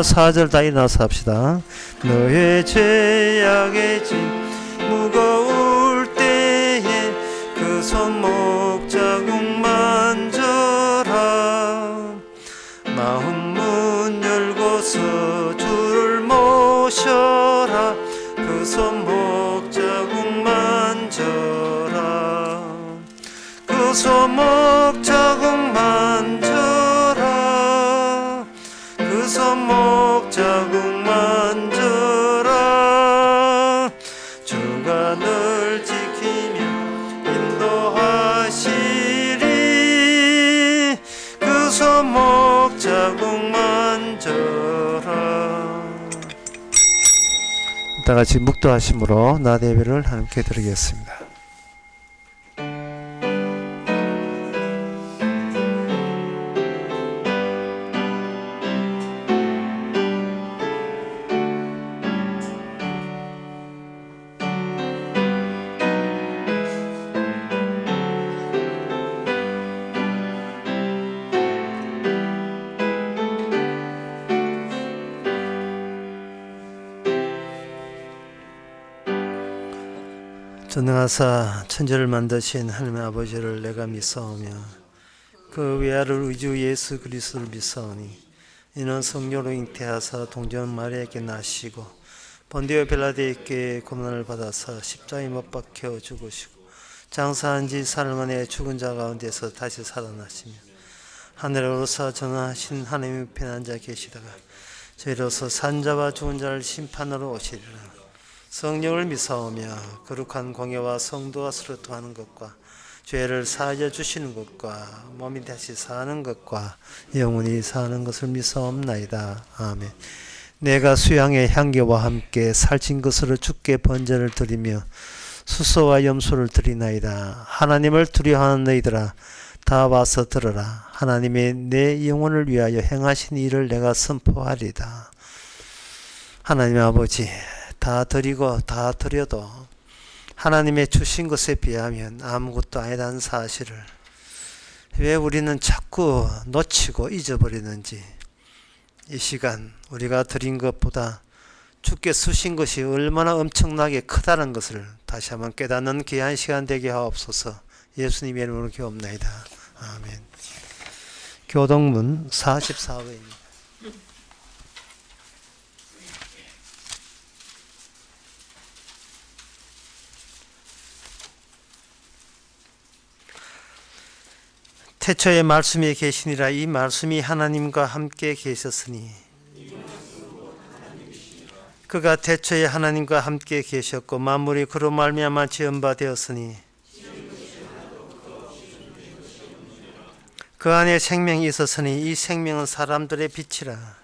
4절 다 일어나서 합시다. 너의 죄악의 짐 무거울 때에 그 손목 자국 만져라. 마음 문 열고서 주를 모셔라. 그 손목 자국 만져라. 그 손목 자국 만져라. 그 손목 자국 만져라. 주가 널 지키며 인도하시리. 그 손목 자국 만져라. 다 같이 묵도하심으로 낮 예배를 함께 드리겠습니다. 전능하사 천지를 만드신 하나님의 아버지를 내가 믿사오며 그 외아를 우리 주 예수 그리스도를 믿사오니 이는 성령으로 잉태하사 동정 마리아에게 나시고 본디오 빌라도에게 고난을 받아사 십자가에 못 박혀 죽으시고 장사한 지 사흘 만에 죽은 자 가운데서 다시 살아나시며 하늘에 오르사 전하신 하나님의 편한 자 계시다가 저희로서 산자와 죽은 자를 심판하러 오시리라. 성령을 믿사오며 거룩한 공예와 성도와 스루토하는 것과 죄를 사하여 주시는 것과 몸이 다시 사는 것과 영원히 사는 것을 믿사옵나이다. 아멘. 내가 수양의 향기와 함께 살찐 것으로 주께 번제를 드리며 수소와 염소를 드리나이다. 하나님을 두려워하는 너희들아 다 와서 들으라. 하나님의 내 영혼을 위하여 행하신 일을 내가 선포하리다. 하나님 아버지, 다 드리고 다 드려도 하나님의 주신 것에 비하면 아무것도 아니라는 사실을 왜 우리는 자꾸 놓치고 잊어버리는지, 이 시간 우리가 드린 것보다 주께 쓰신 것이 얼마나 엄청나게 크다는 것을 다시 한번 깨닫는 귀한 시간 되게 하옵소서. 예수님의 이름으로 기도합나이다. 아멘. 교동문 44회입니다. 태초에 말씀이 계시니라. 이 말씀이 하나님과 함께 계셨으니 그가 태초에 하나님과 함께 계셨고 만물이 그로 말미암아 지은 바 되었으니 그 안에 생명이 있었으니 이 생명은 사람들의 빛이라.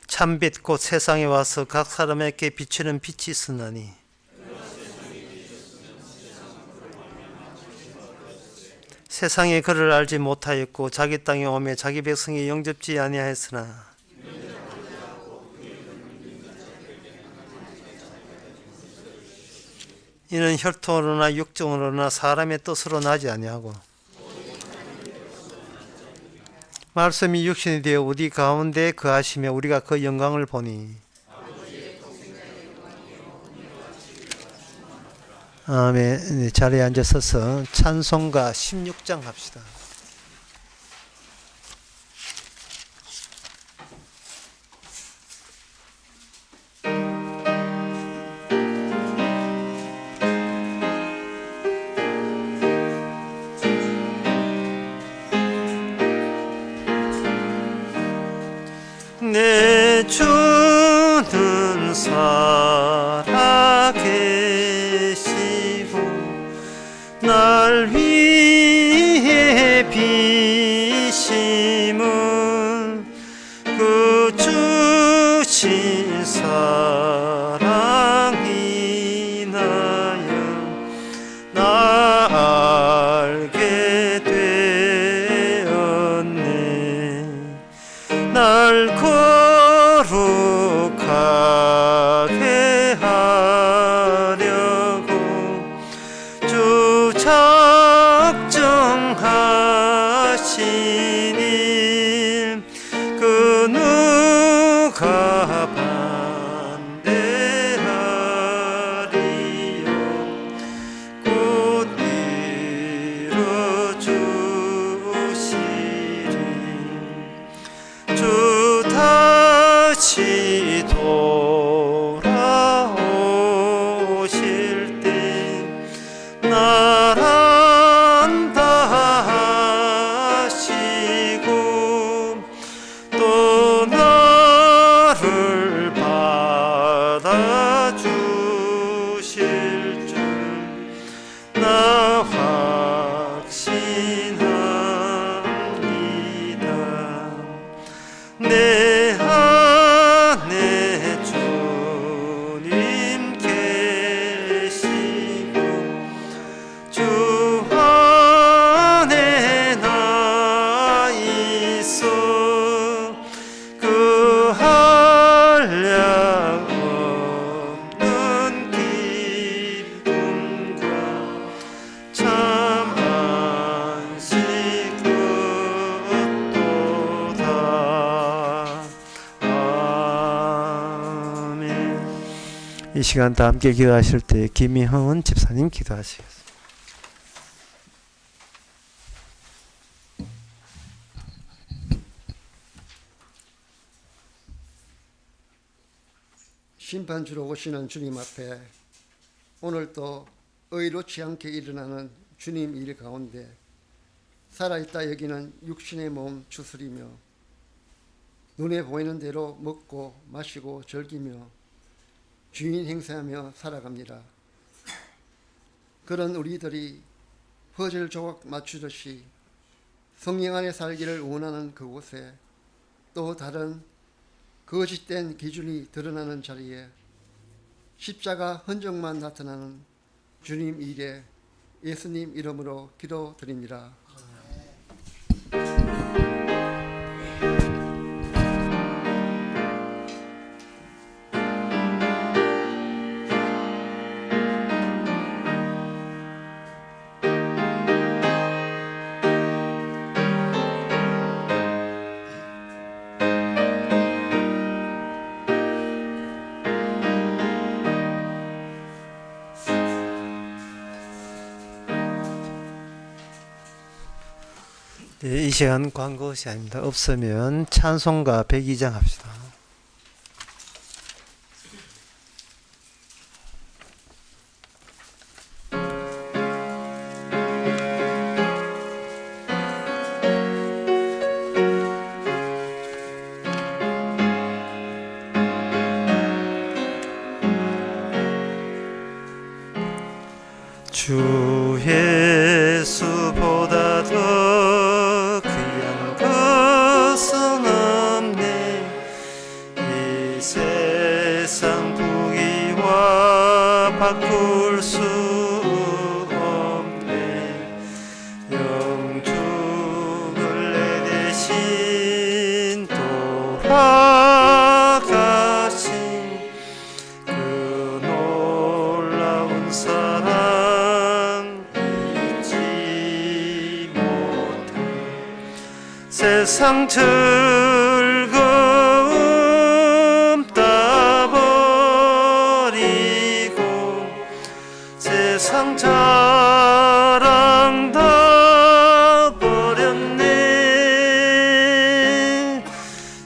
참빛 곧 세상에 와서 각 사람에게 비추는 빛이 있으나니 세상이 그를 알지 못하였고 자기 땅에 오매 자기 백성이 영접지 아니하였으나 이는 혈통으로나 육정으로나 사람의 뜻으로 나지 아니하고 말씀이 육신이 되어 우리 가운데 거하시며 우리가 그 영광을 보니. 아멘. 자리에 앉으셔서 찬송가 16장 합시다. 내 주는 살아계시고 날 위해 비심은 그 주신 사랑이 나여 나 알게 되었네. 날 거룩하게 하려고 주 작정하시니 반대하리요 곧 이뤄주시리 주 다시 돌아오실 때 나란 다하시고 또 나를 받아주실 줄 나 확신합니다. 내 안에 주님 계시고 주 안에 나 있어 그 한량 없는 기쁨과 참 안식 얻도다. 아멘. 이 시간 다 함께 기도하실 때 김희흥 집사님 기도하시겠습니다. 심판주로 오시는 주님 앞에 오늘도 의롭지 않게 일어나는 주님 일 가운데 살아있다 여기는 육신의 몸 추스리며 눈에 보이는 대로 먹고 마시고 즐기며 주인 행세하며 살아갑니다. 그런 우리들이 퍼즐 조각 맞추듯이 성령 안에 살기를 원하는 그곳에 또 다른 거짓된 기준이 드러나는 자리에 십자가 흔적만 나타나는 주님 일에 예수님 이름으로 기도드립니다. 네, 이 시간 광고 시간입니다. 없으면 찬송가 102장 합시다. 주 예수보다 더 귀한 것은 없네. 이 세상 부귀와 바꿀 수 없네. 영죽을 내 대신 돌아가신 그 놀라운 사랑 세상 즐거움 따버리고 세상 자랑 다 버렸네.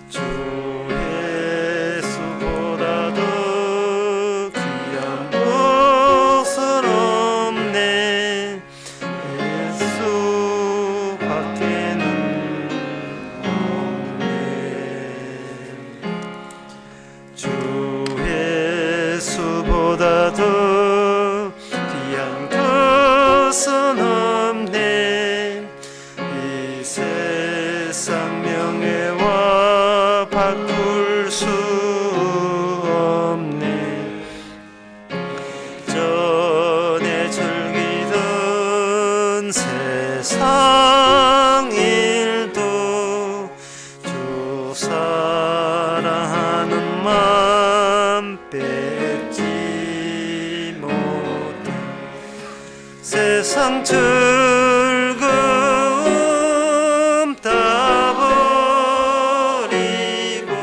주 예수보다 더 귀한 것은 없네. 예수밖에는 보다 더 귀한 것은 없네. 이 세상 명예와 바꿀 수 없네. 전에 즐기던 세상 일도 주 사랑하는 마음 뺏지 못해. 세상 즐거움 다 버리고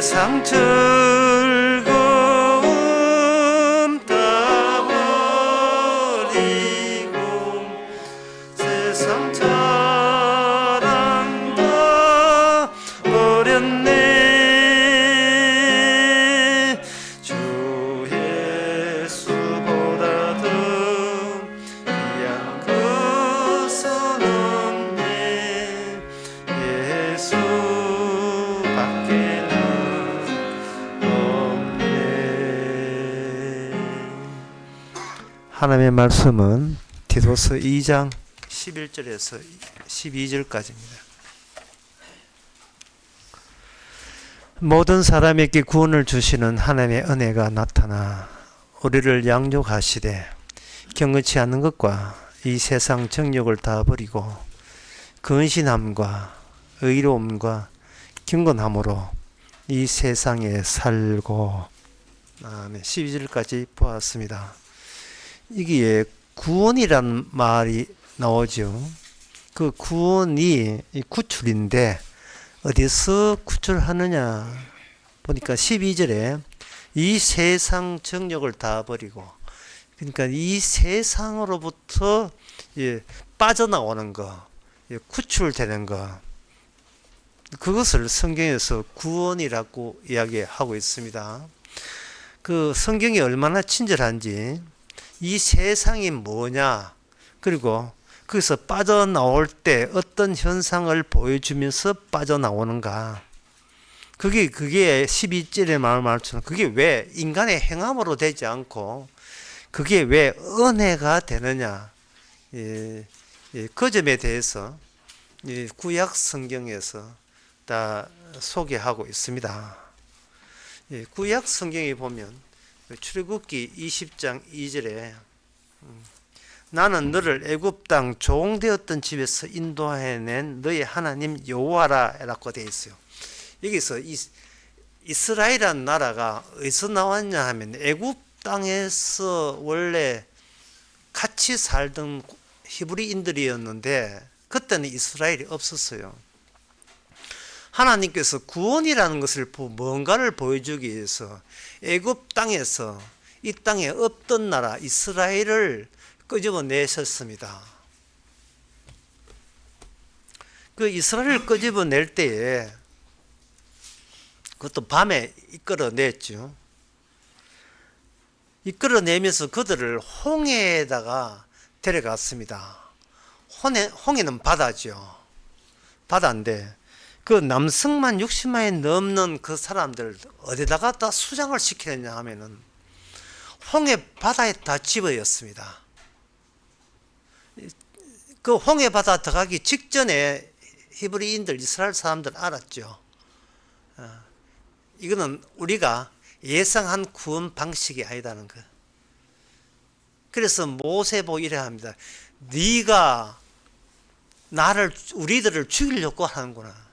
세상 즐거움 다 버리고 세상 자랑 다 버렸네. 주 예수보다 더 귀한 것은 없네. 예수밖에는 없네. 하나님의 말씀은 디도서 2장 11절에서 12절까지입니다. 모든 사람에게 구원을 주시는 하나님의 은혜가 나타나 우리를 양육하시되 경건치 않은 것과 이 세상 정욕을 다 버리고 근신함과 의로움과 경건함으로 이 세상에 살고. 아멘. 12절까지 보았습니다. 이게 구원이란 말이 나오죠. 그 구원이 구출인데 어디서 구출하느냐 보니까 12절에 이 세상 정욕을 다 버리고, 그러니까 이 세상으로부터 빠져나오는 거, 구출되는 거, 그것을 성경에서 구원이라고 이야기하고 있습니다. 그 성경이 얼마나 친절한지, 이 세상이 뭐냐, 그리고 거기서 빠져나올 때 어떤 현상을 보여주면서 빠져나오는가, 그게 12절의 말처럼 그게 왜 인간의 행함으로 되지 않고 그게 왜 은혜가 되느냐, 그 점에 대해서 구약 성경에서 다 소개하고 있습니다. 구약 성경에 보면 출애굽기 20장 2절에 나는 너를 애굽 땅 종되었던 집에서 인도해낸 너의 하나님 여호와라 라고 되어 있어요. 여기서 이스라엘이라는 나라가 어디서 나왔냐 하면 애굽 땅에서 원래 같이 살던 히브리인들이었는데 그때는 이스라엘이 없었어요. 하나님께서 구원이라는 것을 뭔가를 보여주기 위해서 애굽 땅에서 이 땅에 없던 나라 이스라엘을 끄집어내셨습니다. 그 이스라엘을 끄집어낼 때에 그것도 밤에 이끌어냈죠. 이끌어내면서 그들을 홍해에다가 데려갔습니다. 홍해는 바다죠. 바다인데 그 남성만 60만이 넘는 그 사람들 어디다가 다 수장을 시키느냐 하면은 홍해 바다에 다 집어였습니다. 그 홍해 바다 들어가기 직전에 히브리인들 이스라엘 사람들 알았죠. 이거는 우리가 예상한 구원 방식이 아니다는 거. 그래서 모세 보고 이래 합니다. 네가 우리들을 죽이려고 하는구나.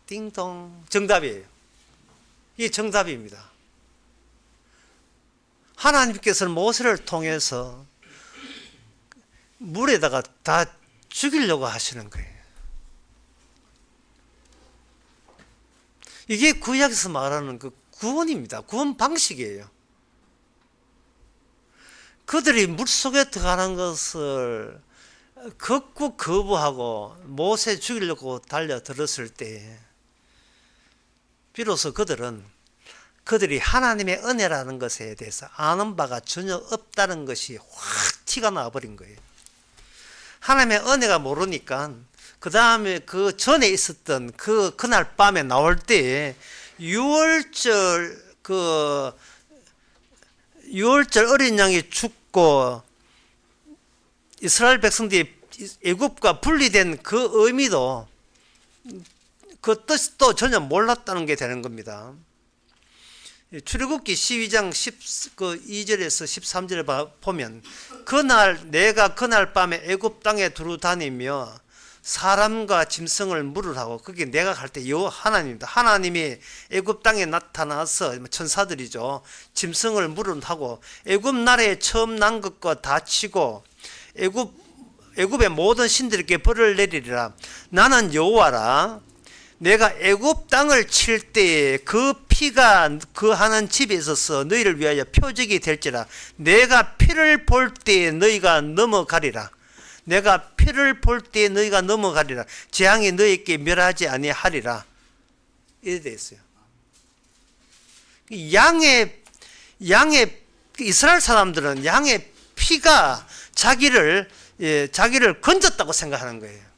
띵동. 정답이에요. 이게 정답입니다. 하나님께서는 모세를 통해서 물에다가 다 죽이려고 하시는 거예요. 이게 구약에서 말하는 그 구원입니다. 구원 방식이에요. 그들이 물속에 들어가는 것을 극구 거부하고 모세 죽이려고 달려들었을 때 비로소 그들이 하나님의 은혜라는 것에 대해서 아는 바가 전혀 없다는 것이 확 티가 나버린 거예요. 하나님의 은혜가 모르니까 그 다음에 그 전에 있었던 그날 밤에 나올 때에 6월절 어린 양이 죽고 이스라엘 백성들이 애굽과 분리된 그 의미도 그 뜻도 전혀 몰랐다는 게 되는 겁니다. 출애굽기 12장 2절에서 13절에 보면 내가 그날 밤에 애굽 땅에 두루 다니며 사람과 짐승을 물으라고, 그게 내가 갈 때 하나님입니다. 하나님이 애굽 땅에 나타나서 천사들이죠. 짐승을 물으라고 애굽 나라에 처음 난 것과 다 치고 애굽의 모든 신들에게 벌을 내리리라. 나는 여호와라. 내가 애굽 땅을 칠 때에 그 피가 그 하는 집에 있어서 너희를 위하여 표적이 될지라. 내가 피를 볼 때에 너희가 넘어가리라. 내가 피를 볼 때에 너희가 넘어가리라. 재앙이 너희에게 멸하지 아니하리라. 이래 되어 있어요. 양의 이스라엘 사람들은 양의 피가 자기를 건졌다고 생각하는 거예요.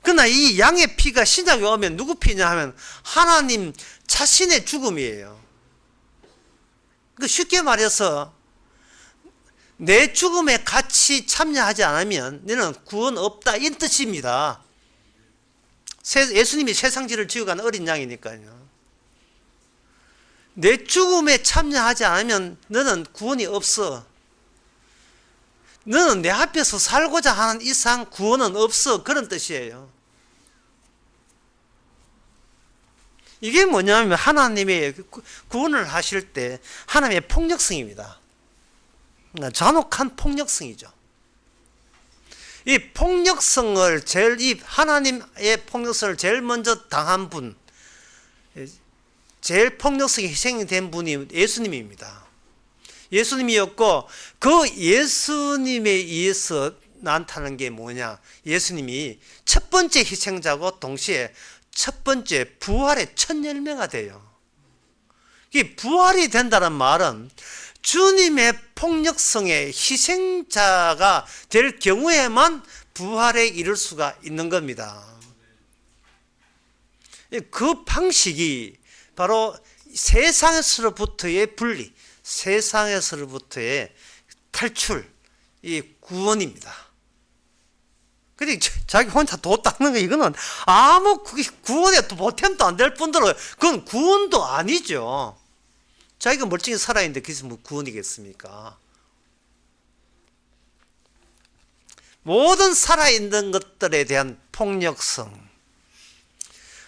그러나 이 양의 피가 신약에 오면 누구 피냐 하면 하나님 자신의 죽음이에요. 쉽게 말해서 내 죽음에 같이 참여하지 않으면 너는 구원 없다 이 뜻입니다. 예수님이 세상지를 지고 간 어린 양이니까요. 내 죽음에 참여하지 않으면 너는 구원이 없어. 너는 내 앞에서 살고자 하는 이상 구원은 없어. 그런 뜻이에요. 이게 뭐냐면 하나님의 구원을 하실 때 하나님의 폭력성입니다. 잔혹한 폭력성이죠. 이 폭력성을 이 하나님의 폭력성을 제일 먼저 당한 분, 제일 폭력성이 희생이 된 분이 예수님입니다. 예수님이었고 그 예수님에 의해서 나타나는 게 뭐냐? 예수님이 첫 번째 희생자고 동시에 첫 번째 부활의 첫 열매가 돼요. 이 부활이 된다는 말은 주님의 폭력성의 희생자가 될 경우에만 부활에 이를 수가 있는 겁니다. 그 방식이 바로 세상에서부터의 분리, 세상에서부터의 탈출, 이 구원입니다. 근데 자기 혼자 도 닦는 거 이거는 아무 구원에 보탬도 안 될 뿐더러 그건 구원도 아니죠. 자기가 멀쩡히 살아있는데 그게 뭐 구원이겠습니까? 모든 살아있는 것들에 대한 폭력성,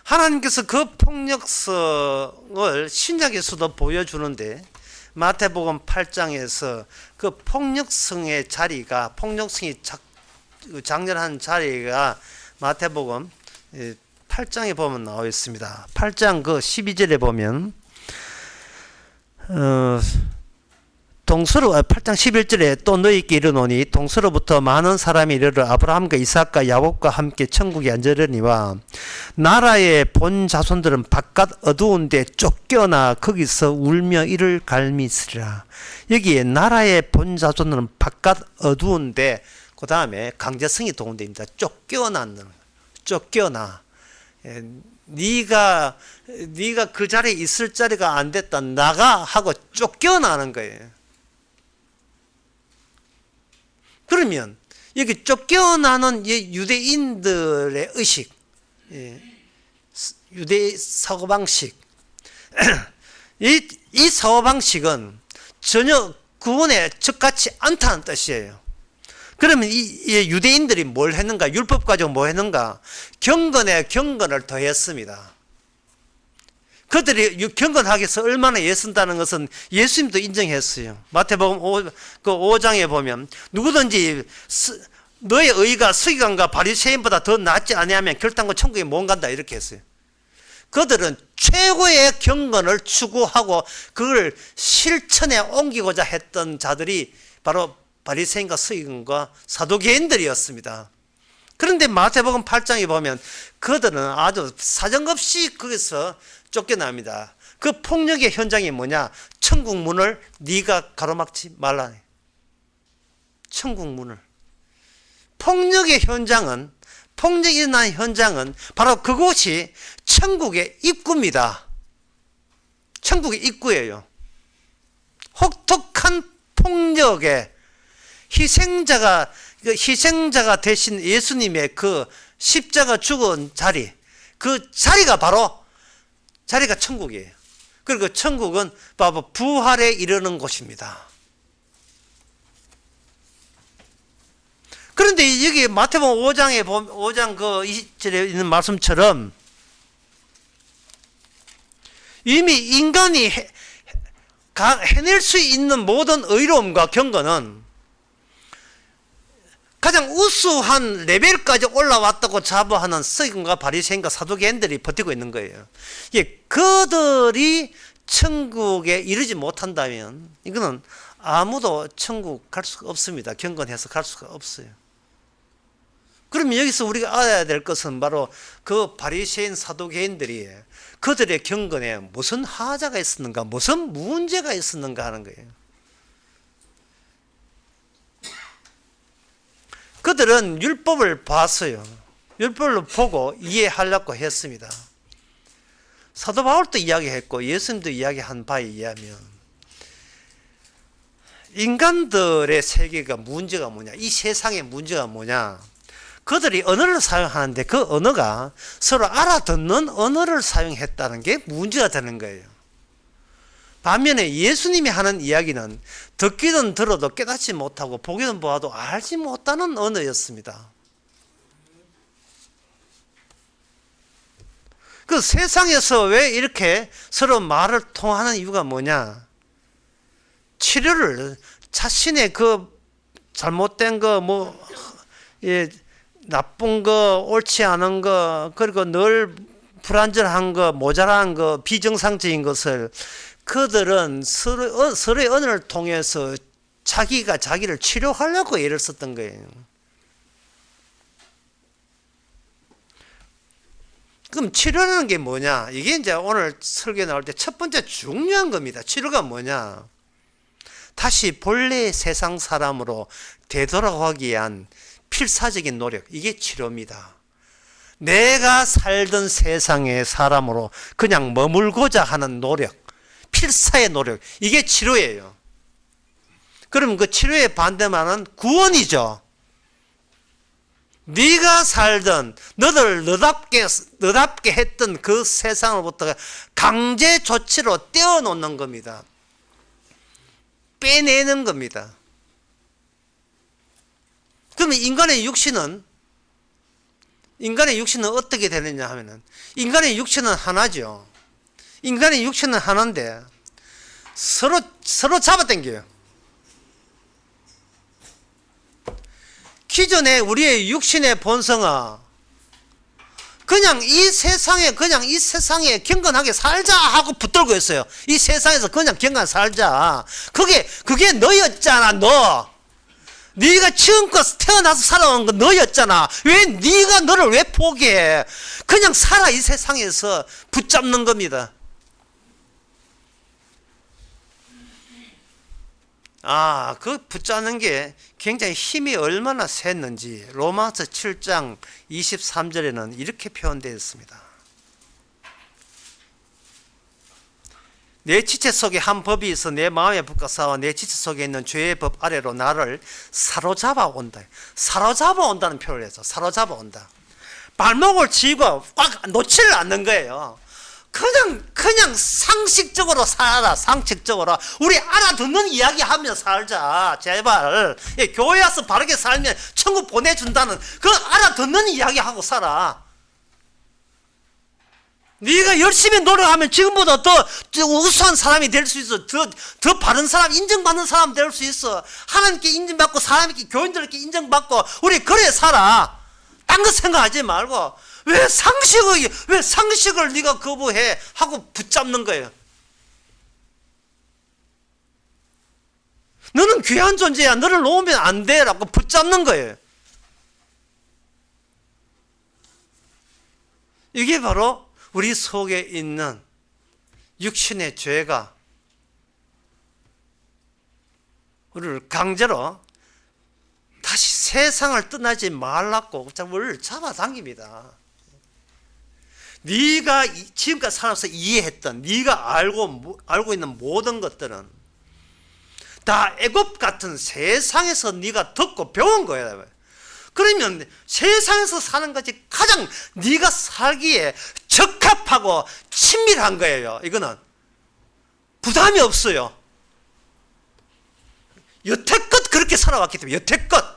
하나님께서 그 폭력성을 신약에서도 보여주는데 마태복음 8장에서 그 폭력성의 자리가, 폭력성이 장렬한 자리가 마태복음 8장에 보면 나와 있습니다. 8장 그 12절에 보면 8장 11절에 또 너희께 이르노니 동서로부터 많은 사람이 이르러 아브라함과 이삭과 야곱과 함께 천국에 앉으려니와 나라의 본 자손들은 바깥 어두운 데 쫓겨나 거기서 울며 이를 갈미으리라. 여기에 나라의 본 자손들은 바깥 어두운 데, 그 다음에 강제성이 동원됩니다. 쫓겨나. 네가 그 자리에 있을 자리가 안 됐다. 나가 하고 쫓겨나는 거예요. 그러면 여기 쫓겨나는 유대인들의 의식, 유대 사고방식, 이 사고방식은 전혀 구원에 적합치 않다는 뜻이에요. 그러면 이 유대인들이 뭘 했는가? 율법 가지고 뭐 했는가? 경건에 경건을 더했습니다. 그들이 경건하기 위해서 얼마나 애쓴다는 것은 예수님도 인정했어요. 마태복음 5장에 보면 누구든지 너의 의가 서기관과 바리새인보다 더 낫지 아니하면 결단코 천국에 못 간다 이렇게 했어요. 그들은 최고의 경건을 추구하고 그걸 실천에 옮기고자 했던 자들이 바로 바리새인과 서기관과 사두개인들이었습니다. 그런데 마태복음 8장에 보면 그들은 아주 사정없이 거기서 쫓겨납니다. 그 폭력의 현장이 뭐냐? 천국 문을 네가 가로막지 말라. 천국 문을. 폭력의 현장은, 폭력이 일어난 현장은 바로 그곳이 천국의 입구입니다. 천국의 입구예요. 혹독한 폭력의 희생자가 대신 예수님의 그 십자가 죽은 자리, 그 자리가 바로 자리가 천국이에요. 그리고 천국은 바로 부활에 이르는 곳입니다. 그런데 여기 마태복음 5장 그 20절에 있는 말씀처럼 이미 인간이 해낼 수 있는 모든 의로움과 경건은 가장 우수한 레벨까지 올라왔다고 자부하는 서기관과 바리새인과 사두개인들이 버티고 있는 거예요. 이게 그들이 천국에 이르지 못한다면 이거는 아무도 천국 갈 수가 없습니다. 경건해서 갈 수가 없어요. 그러면 여기서 우리가 알아야 될 것은 바로 그 바리새인 사두개인들이 그들의 경건에 무슨 하자가 있었는가, 무슨 문제가 있었는가 하는 거예요. 그들은 율법을 봤어요. 율법을 보고 이해하려고 했습니다. 사도 바울도 이야기했고 예수님도 이야기한 바에 의하면 인간들의 세계가 문제가 뭐냐, 이 세상의 문제가 뭐냐, 그들이 언어를 사용하는데 그 언어가 서로 알아듣는 언어를 사용했다는 게 문제가 되는 거예요. 반면에 예수님이 하는 이야기는 듣기는 들어도 깨닫지 못하고 보기는 보아도 알지 못하는 언어였습니다. 그 세상에서 왜 이렇게 서로 말을 통하는 이유가 뭐냐? 치료를 자신의 그 잘못된 거, 나쁜 거, 옳지 않은 거, 그리고 늘 불완전한 거, 모자란 거, 비정상적인 것을 그들은 서로의 언어를 통해서 자기가 자기를 치료하려고 애를 썼던 거예요. 그럼 치료라는 게 뭐냐? 이게 이제 오늘 설교 나올 때 첫 번째 중요한 겁니다. 치료가 뭐냐? 다시 본래의 세상 사람으로 되돌아가기 위한 필사적인 노력, 이게 치료입니다. 내가 살던 세상의 사람으로 그냥 머물고자 하는 노력, 필사의 노력, 이게 치료예요. 그럼 그 치료의 반대말은 구원이죠. 네가 살던 너답게 했던 그 세상으로부터 강제 조치로 떼어놓는 겁니다. 빼내는 겁니다. 그러면 인간의 육신은 어떻게 되느냐 하면은, 인간의 육신은 하나죠. 인간의 육신은 하나인데 서로 잡아당겨요. 기존에 우리의 육신의 본성은 그냥 이 세상에 경건하게 살자 하고 붙들고 있어요. 이 세상에서 그냥 경건 살자. 그게 너였잖아, 너. 네가 지금껏 태어나서 살아온 건 너였잖아. 왜 네가 너를 왜 포기해? 그냥 살아, 이 세상에서 붙잡는 겁니다. 그 붙잡는 게 굉장히 힘이 얼마나 셌는지 로마서 7장 23절에는 이렇게 표현되어 있습니다. 내 지체 속에 한 법이 있어 내 마음에 붙어 싸워 내 지체 속에 있는 죄의 법 아래로 나를 사로잡아 온다. 사로잡아 온다는 표현을 해서 사로잡아 온다. 발목을 쥐고 꽉 놓지를 않는 거예요. 그냥 상식적으로 살아라. 상식적으로 우리 알아듣는 이야기 하며 살자. 제발. 교회 와서 바르게 살면 천국 보내준다는 그 알아듣는 이야기 하고 살아. 네가 열심히 노력하면 지금보다 더 우수한 사람이 될 수 있어. 더 바른 사람, 인정받는 사람 될 수 있어. 하나님께 인정받고 사람에게, 교인들에게 인정받고 우리 그래 살아. 딴 거 생각하지 말고 왜 상식을 네가 거부해 하고 붙잡는 거예요. 너는 귀한 존재야. 너를 놓으면 안 돼 라고 붙잡는 거예요. 이게 바로 우리 속에 있는 육신의 죄가 우리를 강제로 다시 세상을 떠나지 말라고 우리를 잡아당깁니다. 네가 지금까지 살아서 이해했던, 네가 알고 있는 모든 것들은 다 애굽 같은 세상에서 네가 듣고 배운 거야. 그러면 세상에서 사는 것이 가장 네가 살기에 적합하고 친밀한 거예요. 이거는 부담이 없어요. 여태껏 그렇게 살아왔기 때문에 여태껏.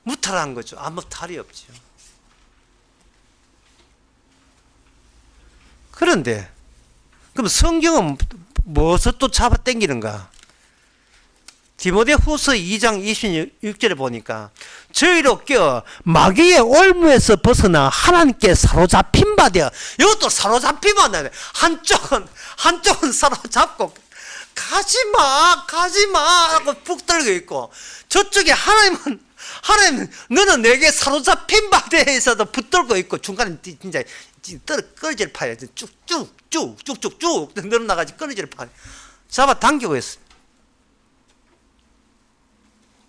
무탈한 거죠. 아무 탈이 없죠. 그런데 그럼 성경은 무엇을 또 잡아당기는가? 디모데후서 2장 26절에 보니까 저희로 껴 마귀의 올무에서 벗어나 하나님께 사로잡힌 바 되어, 이것도 사로잡히면 한쪽은 사로잡고 가지마 하고 푹 들고 있고, 저쪽에 하나님 너는 내게 사로잡힌 바 되어서도 붙들고 있고, 중간에 진짜 끌질 파요. 쭉쭉쭉 늘어나가지고 끌질 파요. 잡아 당기고 있어.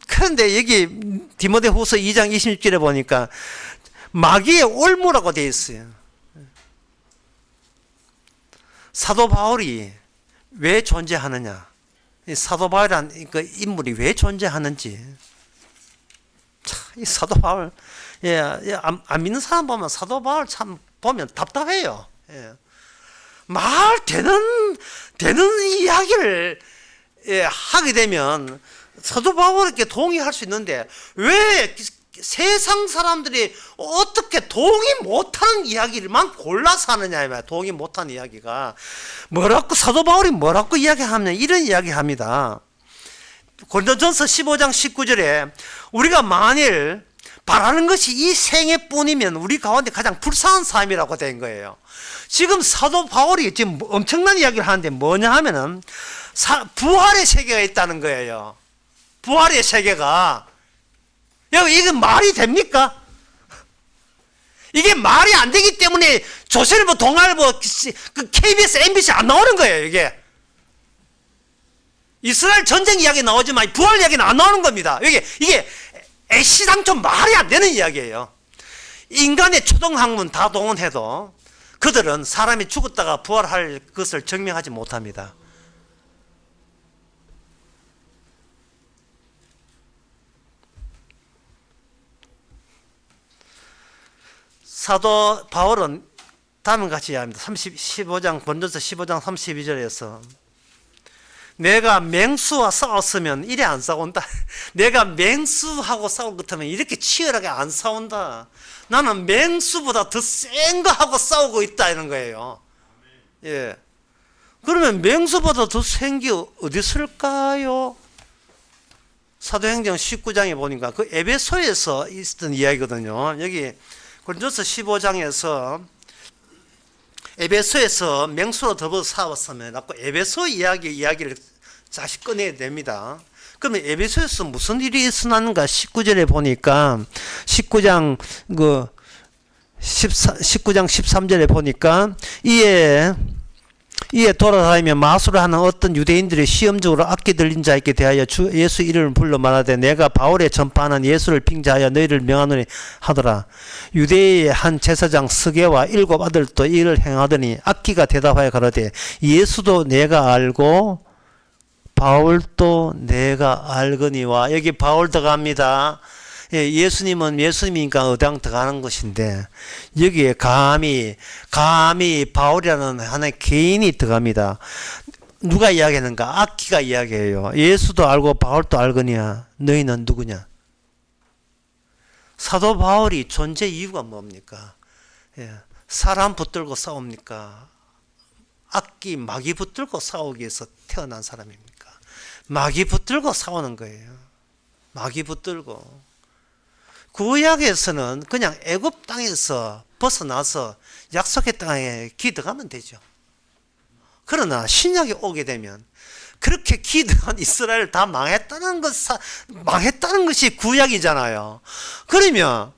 그런데 여기 디모데후서 2장 26절에 보니까 마귀의 올무라고 되어 있어요. 사도 바울이 왜 존재하느냐, 사도 바울이라는 그 인물이 왜 존재하는지. 참, 이 사도 바울, 안 믿는 사람 보면 사도 바울 참 보면 답답해요. 말 되는 이야기를 하게 되면 사도 바울에게 동의할 수 있는데, 왜 세상 사람들이 어떻게 동의 못하는 이야기를만 골라서 하느냐, 동의 못하는 이야기가. 사도 바울이 뭐라고 이야기하면 이런 이야기 합니다. 고린도전서 15장 19절에 우리가 만일 바라는 것이 이 생애뿐이면 우리 가운데 가장 불쌍한 삶이라고 된 거예요. 지금 사도 바울이 지금 엄청난 이야기를 하는데 뭐냐 하면은 부활의 세계가 있다는 거예요. 부활의 세계가. 이건 말이 됩니까? 이게 말이 안 되기 때문에 조선일보, 동아일보, KBS, MBC 안 나오는 거예요. 이게 이스라엘 전쟁 이야기 나오지만 부활 이야기는 안 나오는 겁니다. 이게 애시당초 말이 안 되는 이야기예요. 인간의 초등학문 다 동원해도 그들은 사람이 죽었다가 부활할 것을 증명하지 못합니다. 사도 바울은 다음과 같이 이야기합니다. 15장 고린도서 15장 32절에서 내가 맹수와 싸웠으면 이래 안 싸운다. 내가 맹수하고 싸울 것 같으면 이렇게 치열하게 안 싸운다. 나는 맹수보다 더 센 거 하고 싸우고 있다 이런 거예요. 예. 그러면 맹수보다 더 센 게 어디 있을까요? 사도행전 19장에 보니까 그 에베소에서 있었던 이야기거든요. 여기 고린도서 15장에서 에베소에서 맹수로 더불어 싸웠으면 에베소 이야기를 다시 꺼내야 됩니다. 그러면 에베소에서 무슨 일이 일어났는가? 19절에 보니까 19장 13절에 보니까 이에 돌아다니며 마술을 하는 어떤 유대인들이 시험적으로 악기 들린 자에게 대하여 주 예수 이름을 불러 말하되 내가 바울에 전파하는 예수를 빙자하여 너희를 명하노니 하더라. 유대의 한 제사장 스게와 7 아들도 이를 행하더니 악기가 대답하여 가로되 예수도 내가 알고 바울도 내가 알거니와. 여기 바울 들어갑니다. 예수님은 예수님이니까 어당 들어가는 것인데 여기에 감히 바울이라는 하나의 개인이 들어갑니다. 누가 이야기하는가? 악기가 이야기해요. 예수도 알고 바울도 알거니와 너희는 누구냐? 사도 바울이 존재 이유가 뭡니까? 사람 붙들고 싸웁니까? 악기 마귀 붙들고 싸우기 위해서 태어난 사람입니까? 마귀 붙들고 싸우는 거예요. 마귀 붙들고. 구약에서는 그냥 애굽 땅에서 벗어나서 약속의 땅에 기득하면 되죠. 그러나 신약에 오게 되면 그렇게 기득한 이스라엘 다 망했다는 것이 구약이잖아요. 그러면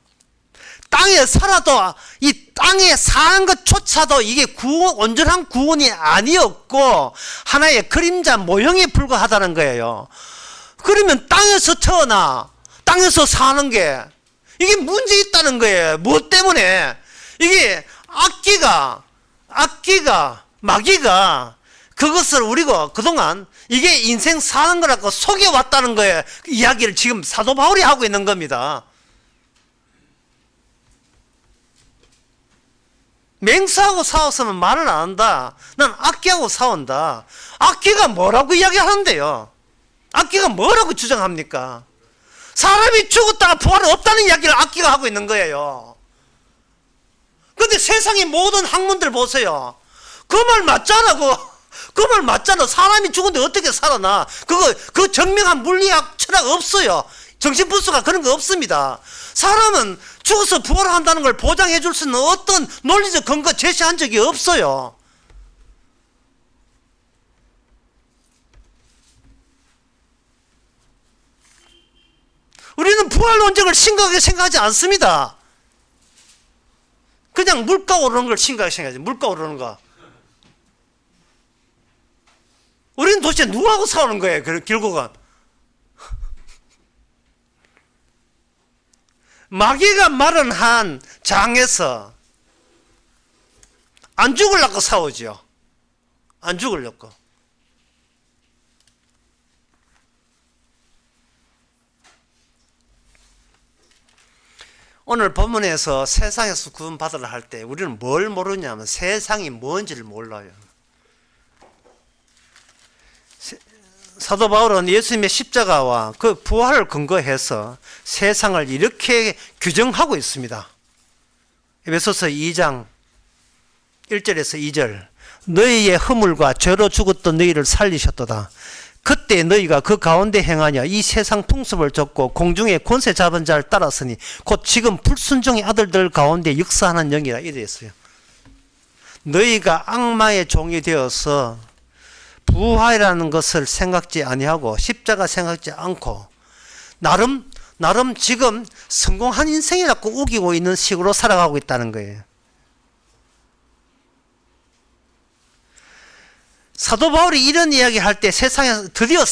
땅에 살아도 이 땅에 사는 것조차도 이게 온전한 구원이 아니었고 하나의 그림자 모형에 불과하다는 거예요. 그러면 땅에서 태어나 땅에서 사는 게 이게 문제 있다는 거예요. 무엇 때문에? 이게 마귀가 그것을 우리가 그동안 이게 인생 사는 거라고 속여왔다는 거예요. 그 이야기를 지금 사도 바울이 하고 있는 겁니다. 맹수하고 싸웠으면 말을 안 한다. 난 악기하고 싸운다. 악기가 뭐라고 이야기하는데요? 악기가 뭐라고 주장합니까? 사람이 죽었다가 부활이 없다는 이야기를 악기가 하고 있는 거예요. 그런데 세상의 모든 학문들 보세요. 그 말 맞잖아. 그 말 맞잖아. 사람이 죽은데 어떻게 살아나? 그 정명한 물리학 철학 없어요. 정신분수가 그런 거 없습니다. 사람은 죽어서 부활한다는 걸 보장해 줄 수 있는 어떤 논리적 근거 제시한 적이 없어요. 우리는 부활 논쟁을 심각하게 생각하지 않습니다. 그냥 물가 오르는 걸 심각하게 생각하지. 물가 오르는 거. 우리는 도대체 누구하고 싸우는 거예요, 결국은. 마귀가 마련한 장에서 안 죽으려고 싸우죠. 안 죽으려고. 오늘 본문에서 세상에서 구원받으라 할 때 우리는 뭘 모르냐면 세상이 뭔지를 몰라요. 사도 바울은 예수님의 십자가와 그 부활을 근거해서 세상을 이렇게 규정하고 있습니다. 에베소서 2장 1절에서 2절 너희의 허물과 죄로 죽었던 너희를 살리셨도다. 그때 너희가 그 가운데 행하냐 이 세상 풍습을 좇고 공중의 권세 잡은 자를 따랐으니 곧 지금 불순종의 아들들 가운데 역사하는 영이라 이랬어요. 너희가 악마의 종이 되어서 부활이라는 것을 생각지 아니하고 십자가 생각지 않고 나름 지금 성공한 인생이라고 우기고 있는 식으로 살아가고 있다는 거예요. 사도 바울이 이런 이야기 할 때 세상이 드디어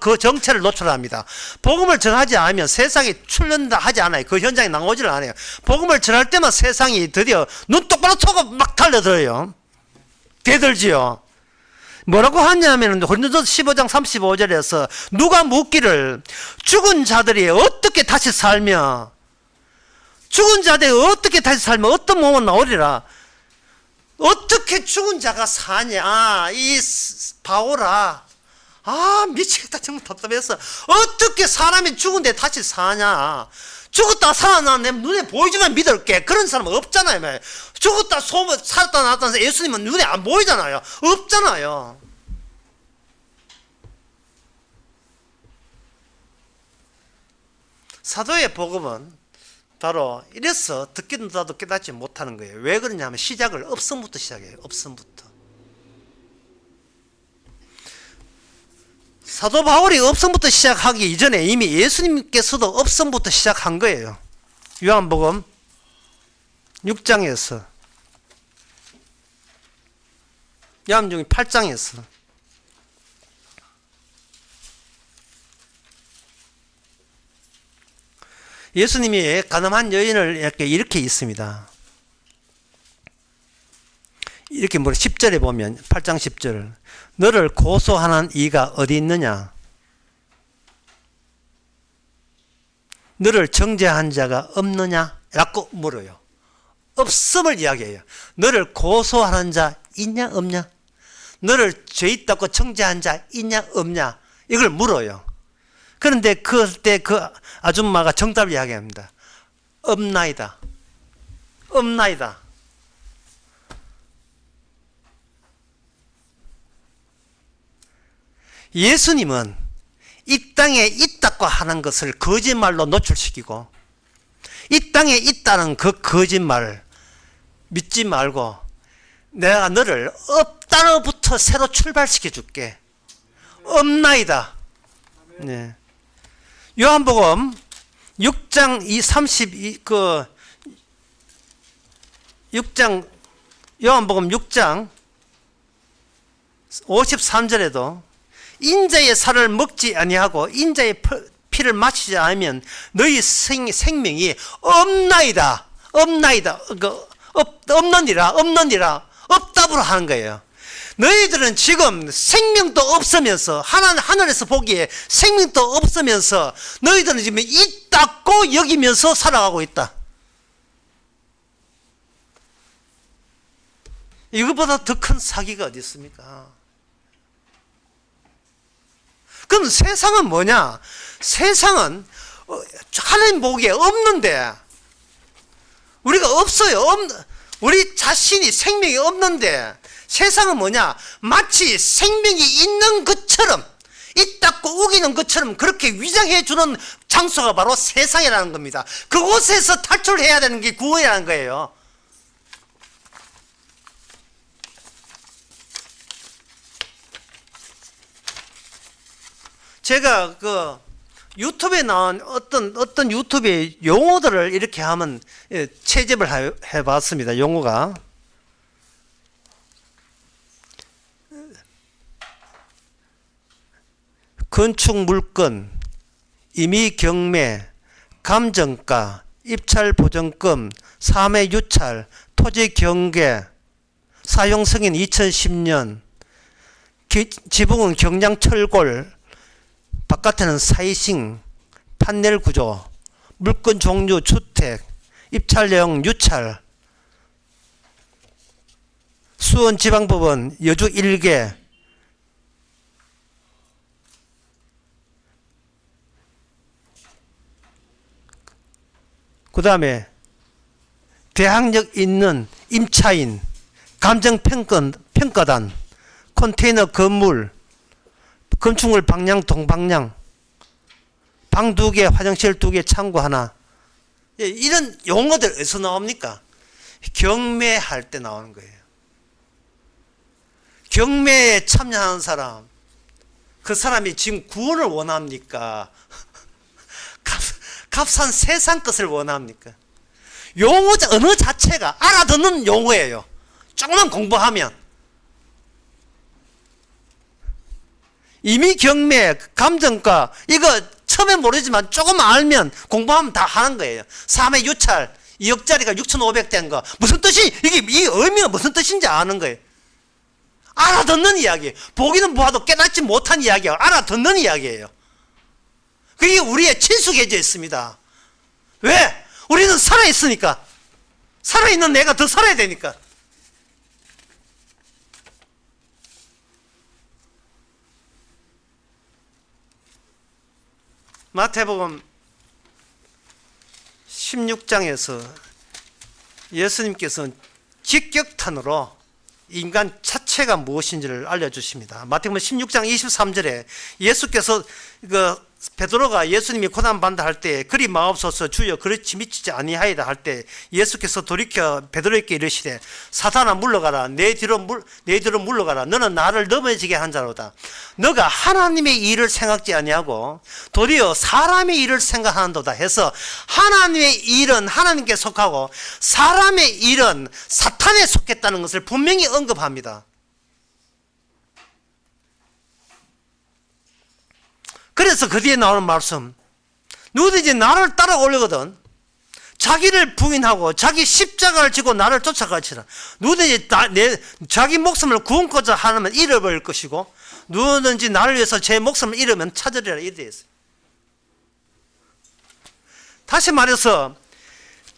그 정체를 노출합니다. 복음을 전하지 않으면 세상이 출현다 하지 않아요. 그 현장에 나오지를 않아요. 복음을 전할 때만 세상이 드디어 눈 똑바로 쳐고 막 달려들어요. 대들지요. 뭐라고 하냐면 고린도서 15장 35절에서 누가 묻기를 죽은 자들이 어떻게 다시 살며 어떤 몸은 나오리라. 어떻게 죽은 자가 사냐. 이 바오라. 미치겠다. 정말 답답해서. 어떻게 사람이 죽은데 다시 사냐. 죽었다 살아나 내 눈에 보이지만 믿을게. 그런 사람은 없잖아요. 죽었다 살았다 나왔다 예수님은 눈에 안 보이잖아요. 없잖아요. 사도의 복음은 바로 이래서 듣기는 나도 깨닫지 못하는 거예요. 왜 그러냐면 시작을 없음부터 시작해요. 없음부터. 사도 바울이 없음부터 시작하기 이전에 이미 예수님께서도 없음부터 시작한 거예요. 요한복음 6장에서 요한복음 8장에서 예수님이 가늠한 여인을 이렇게 있습니다. 이렇게 10절에 보면 8장 10절 너를 고소하는 이가 어디 있느냐? 너를 정죄한 자가 없느냐? 라고 물어요. 없음을 이야기해요. 너를 고소하는 자 있냐 없냐? 너를 죄 있다고 정죄한 자 있냐 없냐? 이걸 물어요. 그런데 그때 그 아줌마가 정답을 이야기합니다. 없나이다. 없나이다. 예수님은 이 땅에 있다고 하는 것을 거짓말로 노출시키고 이 땅에 있다는 그 거짓말 믿지 말고 내가 너를 없다로부터 새로 출발시켜 줄게. 없나이다. 네. 요한복음 6장 요한복음 6장 53절에도 인자의 살을 먹지 아니하고 인자의 피를 마시지 않으면 너희 생명이 없나이다. 없나이다. 없느니라. 없다부로 하는 거예요. 너희들은 지금 생명도 없으면서 하늘에서 보기에 생명도 없으면서 너희들은 지금 있다고 여기면서 살아가고 있다. 이것보다 더 큰 사기가 어디 있습니까? 그럼 세상은 뭐냐? 세상은 하나님 보기에 없는데 우리가 없어요. 우리 자신이 생명이 없는데 세상은 뭐냐? 마치 생명이 있는 것처럼, 있다고 우기는 것처럼 그렇게 위장해 주는 장소가 바로 세상이라는 겁니다. 그곳에서 탈출해야 되는 게 구원이라는 거예요. 제가 그 유튜브에 나온 어떤 유튜브의 용어들을 이렇게 하면 채집을 해봤습니다. 용어가 건축 물건, 임의 경매, 감정가, 입찰 보증금, 사매 유찰, 토지 경계, 사용 승인 2010년, 지붕은 경량 철골, 바깥에는 사이싱, 판넬 구조, 물건 종류, 주택, 입찰 내용, 유찰, 수원지방법원, 여주 1개, 그 다음에 대항력 있는 임차인, 감정평가단, 컨테이너 건물, 건축물 방향 동방향, 방 2개, 화장실 2개, 창고 하나. 이런 용어들 어디서 나옵니까? 경매할 때 나오는 거예요. 경매에 참여하는 사람, 그 사람이 지금 구원을 원합니까? 값싼 세상 것을 원합니까? 용어, 언어 자체가 알아듣는 용어예요. 조금만 공부하면. 이미 경매, 감정가, 이거 처음에 모르지만 조금 알면 공부하면 다 하는 거예요. 3회 유찰, 2억짜리가 6,500 된 거. 무슨 뜻이, 이 의미가 무슨 뜻인지 아는 거예요. 알아듣는 이야기. 보기는 보아도 깨닫지 못한 이야기야. 알아듣는 이야기예요. 그게 우리의 친숙해져 있습니다. 왜? 우리는 살아있으니까. 살아있는 내가 더 살아야 되니까. 마태복음 16장에서 예수님께서는 직격탄으로 인간 자체가 무엇인지를 알려주십니다. 마태복음 16장 23절에 예수께서 베드로가 예수님이 고난받는다 할 때 그리 마옵소서 주여 그렇지 미치지 아니하이다 할 때 예수께서 돌이켜 베드로에게 이르시되 사탄아 물러가라 내 뒤로 물러가라 너는 나를 넘어지게 한 자로다. 너가 하나님의 일을 생각지 아니하고 도리어 사람의 일을 생각하는도다 해서 하나님의 일은 하나님께 속하고 사람의 일은 사탄에 속했다는 것을 분명히 언급합니다. 그래서 그 뒤에 나오는 말씀, 누구든지 나를 따라오려거든 자기를 부인하고 자기 십자가를 지고 나를 쫓아가시라. 누구든지 자기 목숨을 구원코자 하면 잃어버릴 것이고 누구든지 나를 위해서 제 목숨을 잃으면 찾으리라 이렇게 있어요. 다시 말해서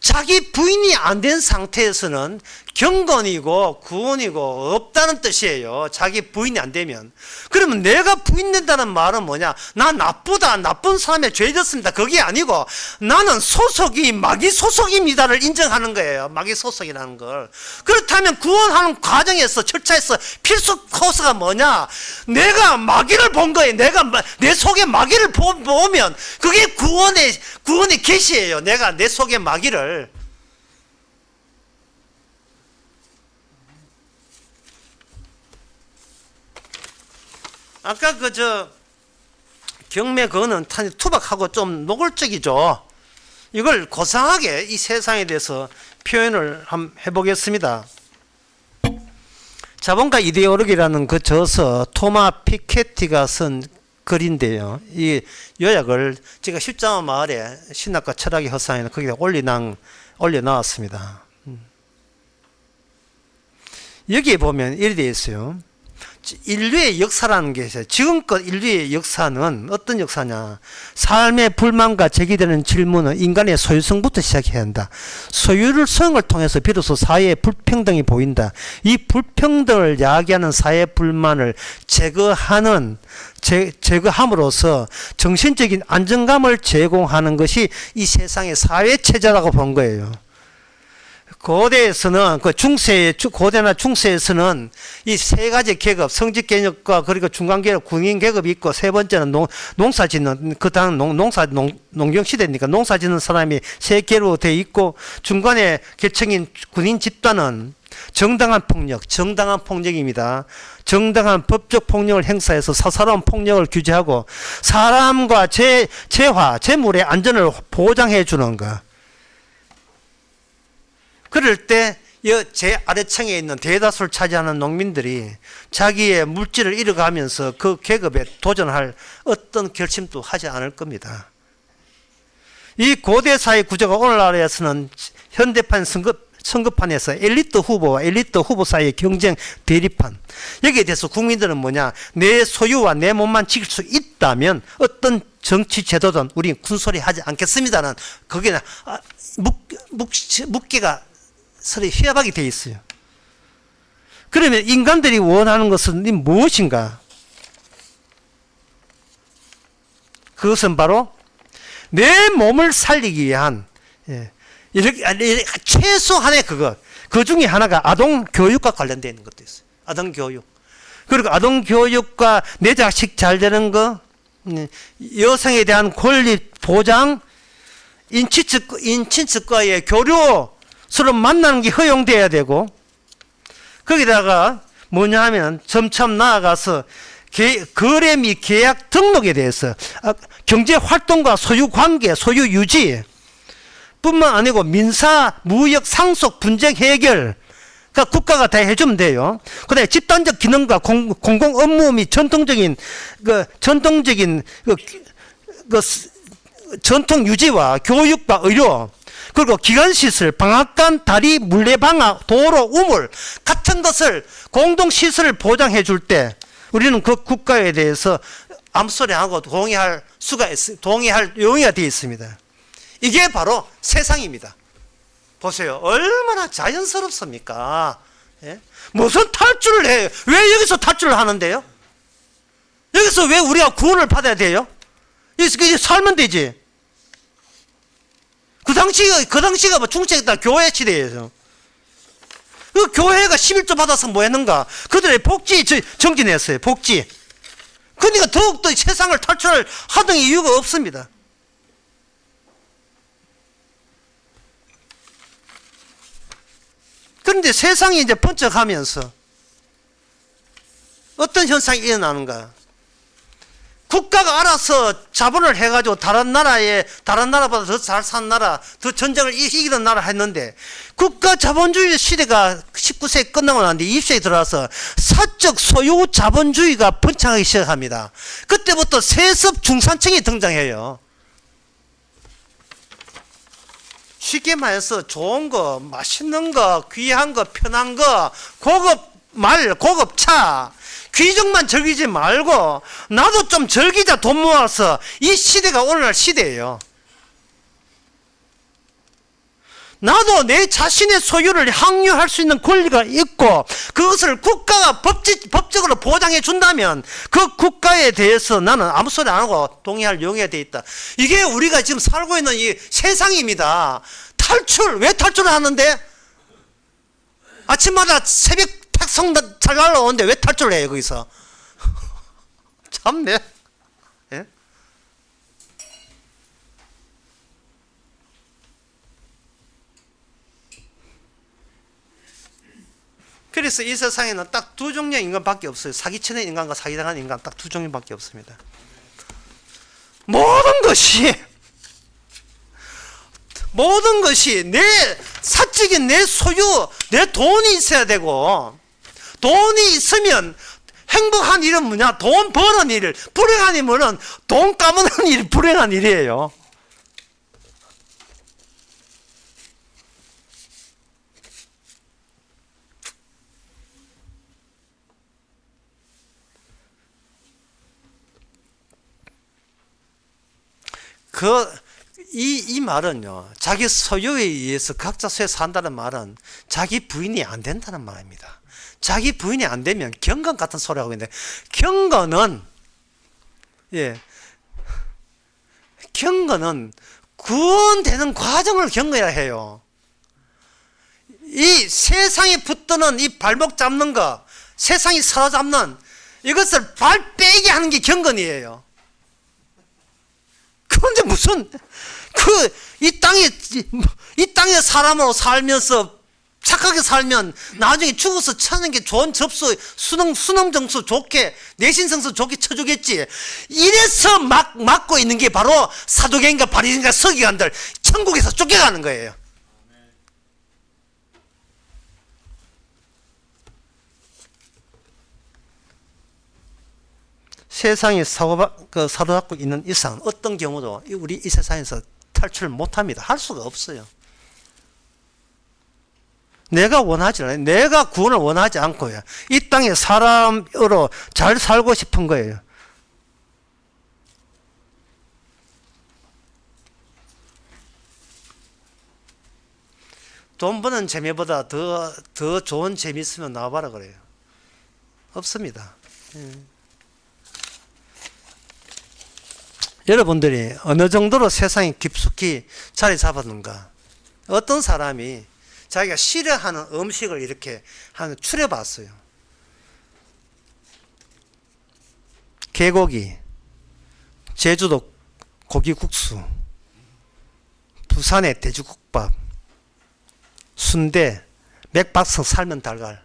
자기 부인이 안 된 상태에서는 경건이고 구원이고 없다는 뜻이에요. 자기 부인이 안 되면. 그러면 내가 부인된다는 말은 뭐냐? 나 나쁘다, 나쁜 사람에 죄졌습니다. 그게 아니고 나는 소속이 마귀 소속입니다를 인정하는 거예요. 마귀 소속이라는 걸. 그렇다면 구원하는 과정에서 절차에서 필수 코스가 뭐냐? 내가 마귀를 본 거예요. 내가 내 속에 마귀를 보면 그게 구원의 계시예요. 내가 내 속에 마귀를. 아까 경매 그거는 투박하고 좀 노골적이죠. 이걸 고상하게 이 세상에 대해서 표현을 한번 해보겠습니다. 자본가 이데올로기라는 그 저서 토마 피케티가 쓴 글인데요. 이 요약을 제가 십자가 마을에 신학과 철학의 허상에는 거기다 올려놨습니다. 여기에 보면 이렇게 되어 있어요. 인류의 역사라는 게 있어요. 지금껏 인류의 역사는 어떤 역사냐? 삶의 불만과 제기되는 질문은 인간의 소유성부터 시작해야 한다. 소유성을 통해서 비로소 사회의 불평등이 보인다. 이 불평등을 야기하는 사회 불만을 제거함으로써 정신적인 안정감을 제공하는 것이 이 세상의 사회 체제라고 본 거예요. 고대에서는 고대나 중세에서는 이 세 가지 계급, 성직 계급과 그리고 중간 계급, 군인 계급이 있고, 세 번째는 농사 짓는, 그 다음 농경 시대니까 농사 짓는 사람이 세 계로 돼 있고, 중간에 계층인 군인 집단은 정당한 폭력입니다. 정당한 법적 폭력을 행사해서 사사로운 폭력을 규제하고 사람과 재물의 안전을 보장해 주는 것. 그럴 때 제 아래층에 있는 대다수를 차지하는 농민들이 자기의 물질을 잃어가면서 그 계급에 도전할 어떤 결심도 하지 않을 겁니다. 이 고대 사회 구조가 오늘날에서는 현대판 선거판에서 엘리트 후보와 엘리트 후보 사이의 경쟁 대립판, 여기에 대해서 국민들은 뭐냐, 내 소유와 내 몸만 지킬 수 있다면 어떤 정치 제도든 우리 군소리 하지 않겠습니다는 거기는 묵기가 서로 협약이 되어 있어요. 그러면 인간들이 원하는 것은 무엇인가? 그것은 바로 내 몸을 살리기 위한, 이렇게 최소한의 그 중에 하나가 아동 교육과 관련되어 있는 것도 있어요. 아동 교육. 그리고 아동 교육과 내 자식 잘 되는 거, 여성에 대한 권리 보장, 인친측과의 교류, 서로 만나는 게 허용돼야 되고, 거기다가 뭐냐 하면 점점 나아가서 거래 및 계약 등록에 대해서 경제 활동과 소유 관계, 소유 유지 뿐만 아니고 민사, 무역, 상속, 분쟁 해결, 그러니까 국가가 다 해주면 돼요. 그다음에 집단적 기능과 공공 업무 및 전통 유지와 교육과 의료, 그리고 기관시설, 방앗간, 다리, 물레방아, 도로, 우물 같은 것을 공동시설을 보장해 줄 때 우리는 그 국가에 대해서 아무 소리 안 하고 동의할 용의가 되어 있습니다. 이게 바로 세상입니다. 보세요. 얼마나 자연스럽습니까? 예? 무슨 탈출을 해요? 왜 여기서 탈출을 하는데요? 여기서 왜 우리가 구원을 받아야 돼요? 이제 살면 되지. 그 당시가 뭐 중세다 교회 시대에서. 그 교회가 11조 받아서 뭐 했는가? 그들의 복지 정진했어요. 복지. 그러니까 더욱더 세상을 탈출을 하던 이유가 없습니다. 그런데 세상이 이제 번쩍하면서 어떤 현상이 일어나는가? 국가가 알아서 자본을 해가지고 다른 나라보다 더 잘 사는 나라, 더 전쟁을 이기던 나라 했는데, 국가 자본주의 시대가 19세기 끝나고 나는데 20세기 들어와서 사적 소유 자본주의가 번창하기 시작합니다. 그때부터 세습 중산층이 등장해요. 쉽게 말해서 좋은 거, 맛있는 거, 귀한 거, 편한 거, 고급 말, 고급 차, 귀족만 즐기지 말고 나도 좀 즐기자 돈 모아서, 이 시대가 오늘날 시대예요. 나도 내 자신의 소유를 항유할 수 있는 권리가 있고 그것을 국가가 법적으로 보장해 준다면 그 국가에 대해서 나는 아무 소리 안 하고 동의할 용의가 돼 있다. 이게 우리가 지금 살고 있는 이 세상입니다. 왜 탈출을 하는데? 아침마다 새벽 탁성 잘 날라오는데 왜 탈출을 해요 거기서? 참네. 예? 그래서 이 세상에는 딱 두 종류의 인간밖에 없어요. 사기치는 인간과 사기당하는 인간, 딱 두 종류밖에 없습니다. 모든 것이 내 사적인 내 소유, 내 돈이 있어야 되고, 돈이 있으면 행복한 일은 뭐냐? 돈 버는 일. 불행한 일은 돈 까먹는 일이 불행한 일이에요. 이 말은요, 자기 소유에 의해서 각자 소유에 산다는 말은 자기 부인이 안 된다는 말입니다. 자기 부인이 안 되면 경건 같은 소리 하고 있는데, 경건은 구원되는 과정을 겪어야 해요. 이 세상에 붙드는 이 발목 잡는 거, 세상이 사로잡는 이것을 발 빼게 하는 게 경건이에요. 그런데 무슨 이 땅에 사람으로 살면서 착하게 살면 나중에 죽어서 찾는 게 좋은 접수, 수능 점수 좋게, 내신 성적 좋게 쳐주겠지. 이래서 막고 있는 게 바로 사도계인가 바리새인가 서기관들 천국에서 쫓겨가는 거예요. 세상이 사로잡고 있는 이상 어떤 경우도 우리 이 세상에서 탈출을 못합니다. 할 수가 없어요. 내가 원하지 않아요. 내가 구원을 원하지 않고요. 이 땅에 사람으로 잘 살고 싶은 거예요. 돈 버는 재미보다 더 좋은 재미 있으면 나와봐라 그래요. 없습니다. 여러분들이 어느 정도로 세상에 깊숙이 자리 잡았는가? 어떤 사람이 자기가 싫어하는 음식을 이렇게 추려봤어요. 개고기, 제주도 고기국수, 부산의 돼지국밥, 순대, 맥박석 삶은 달걀.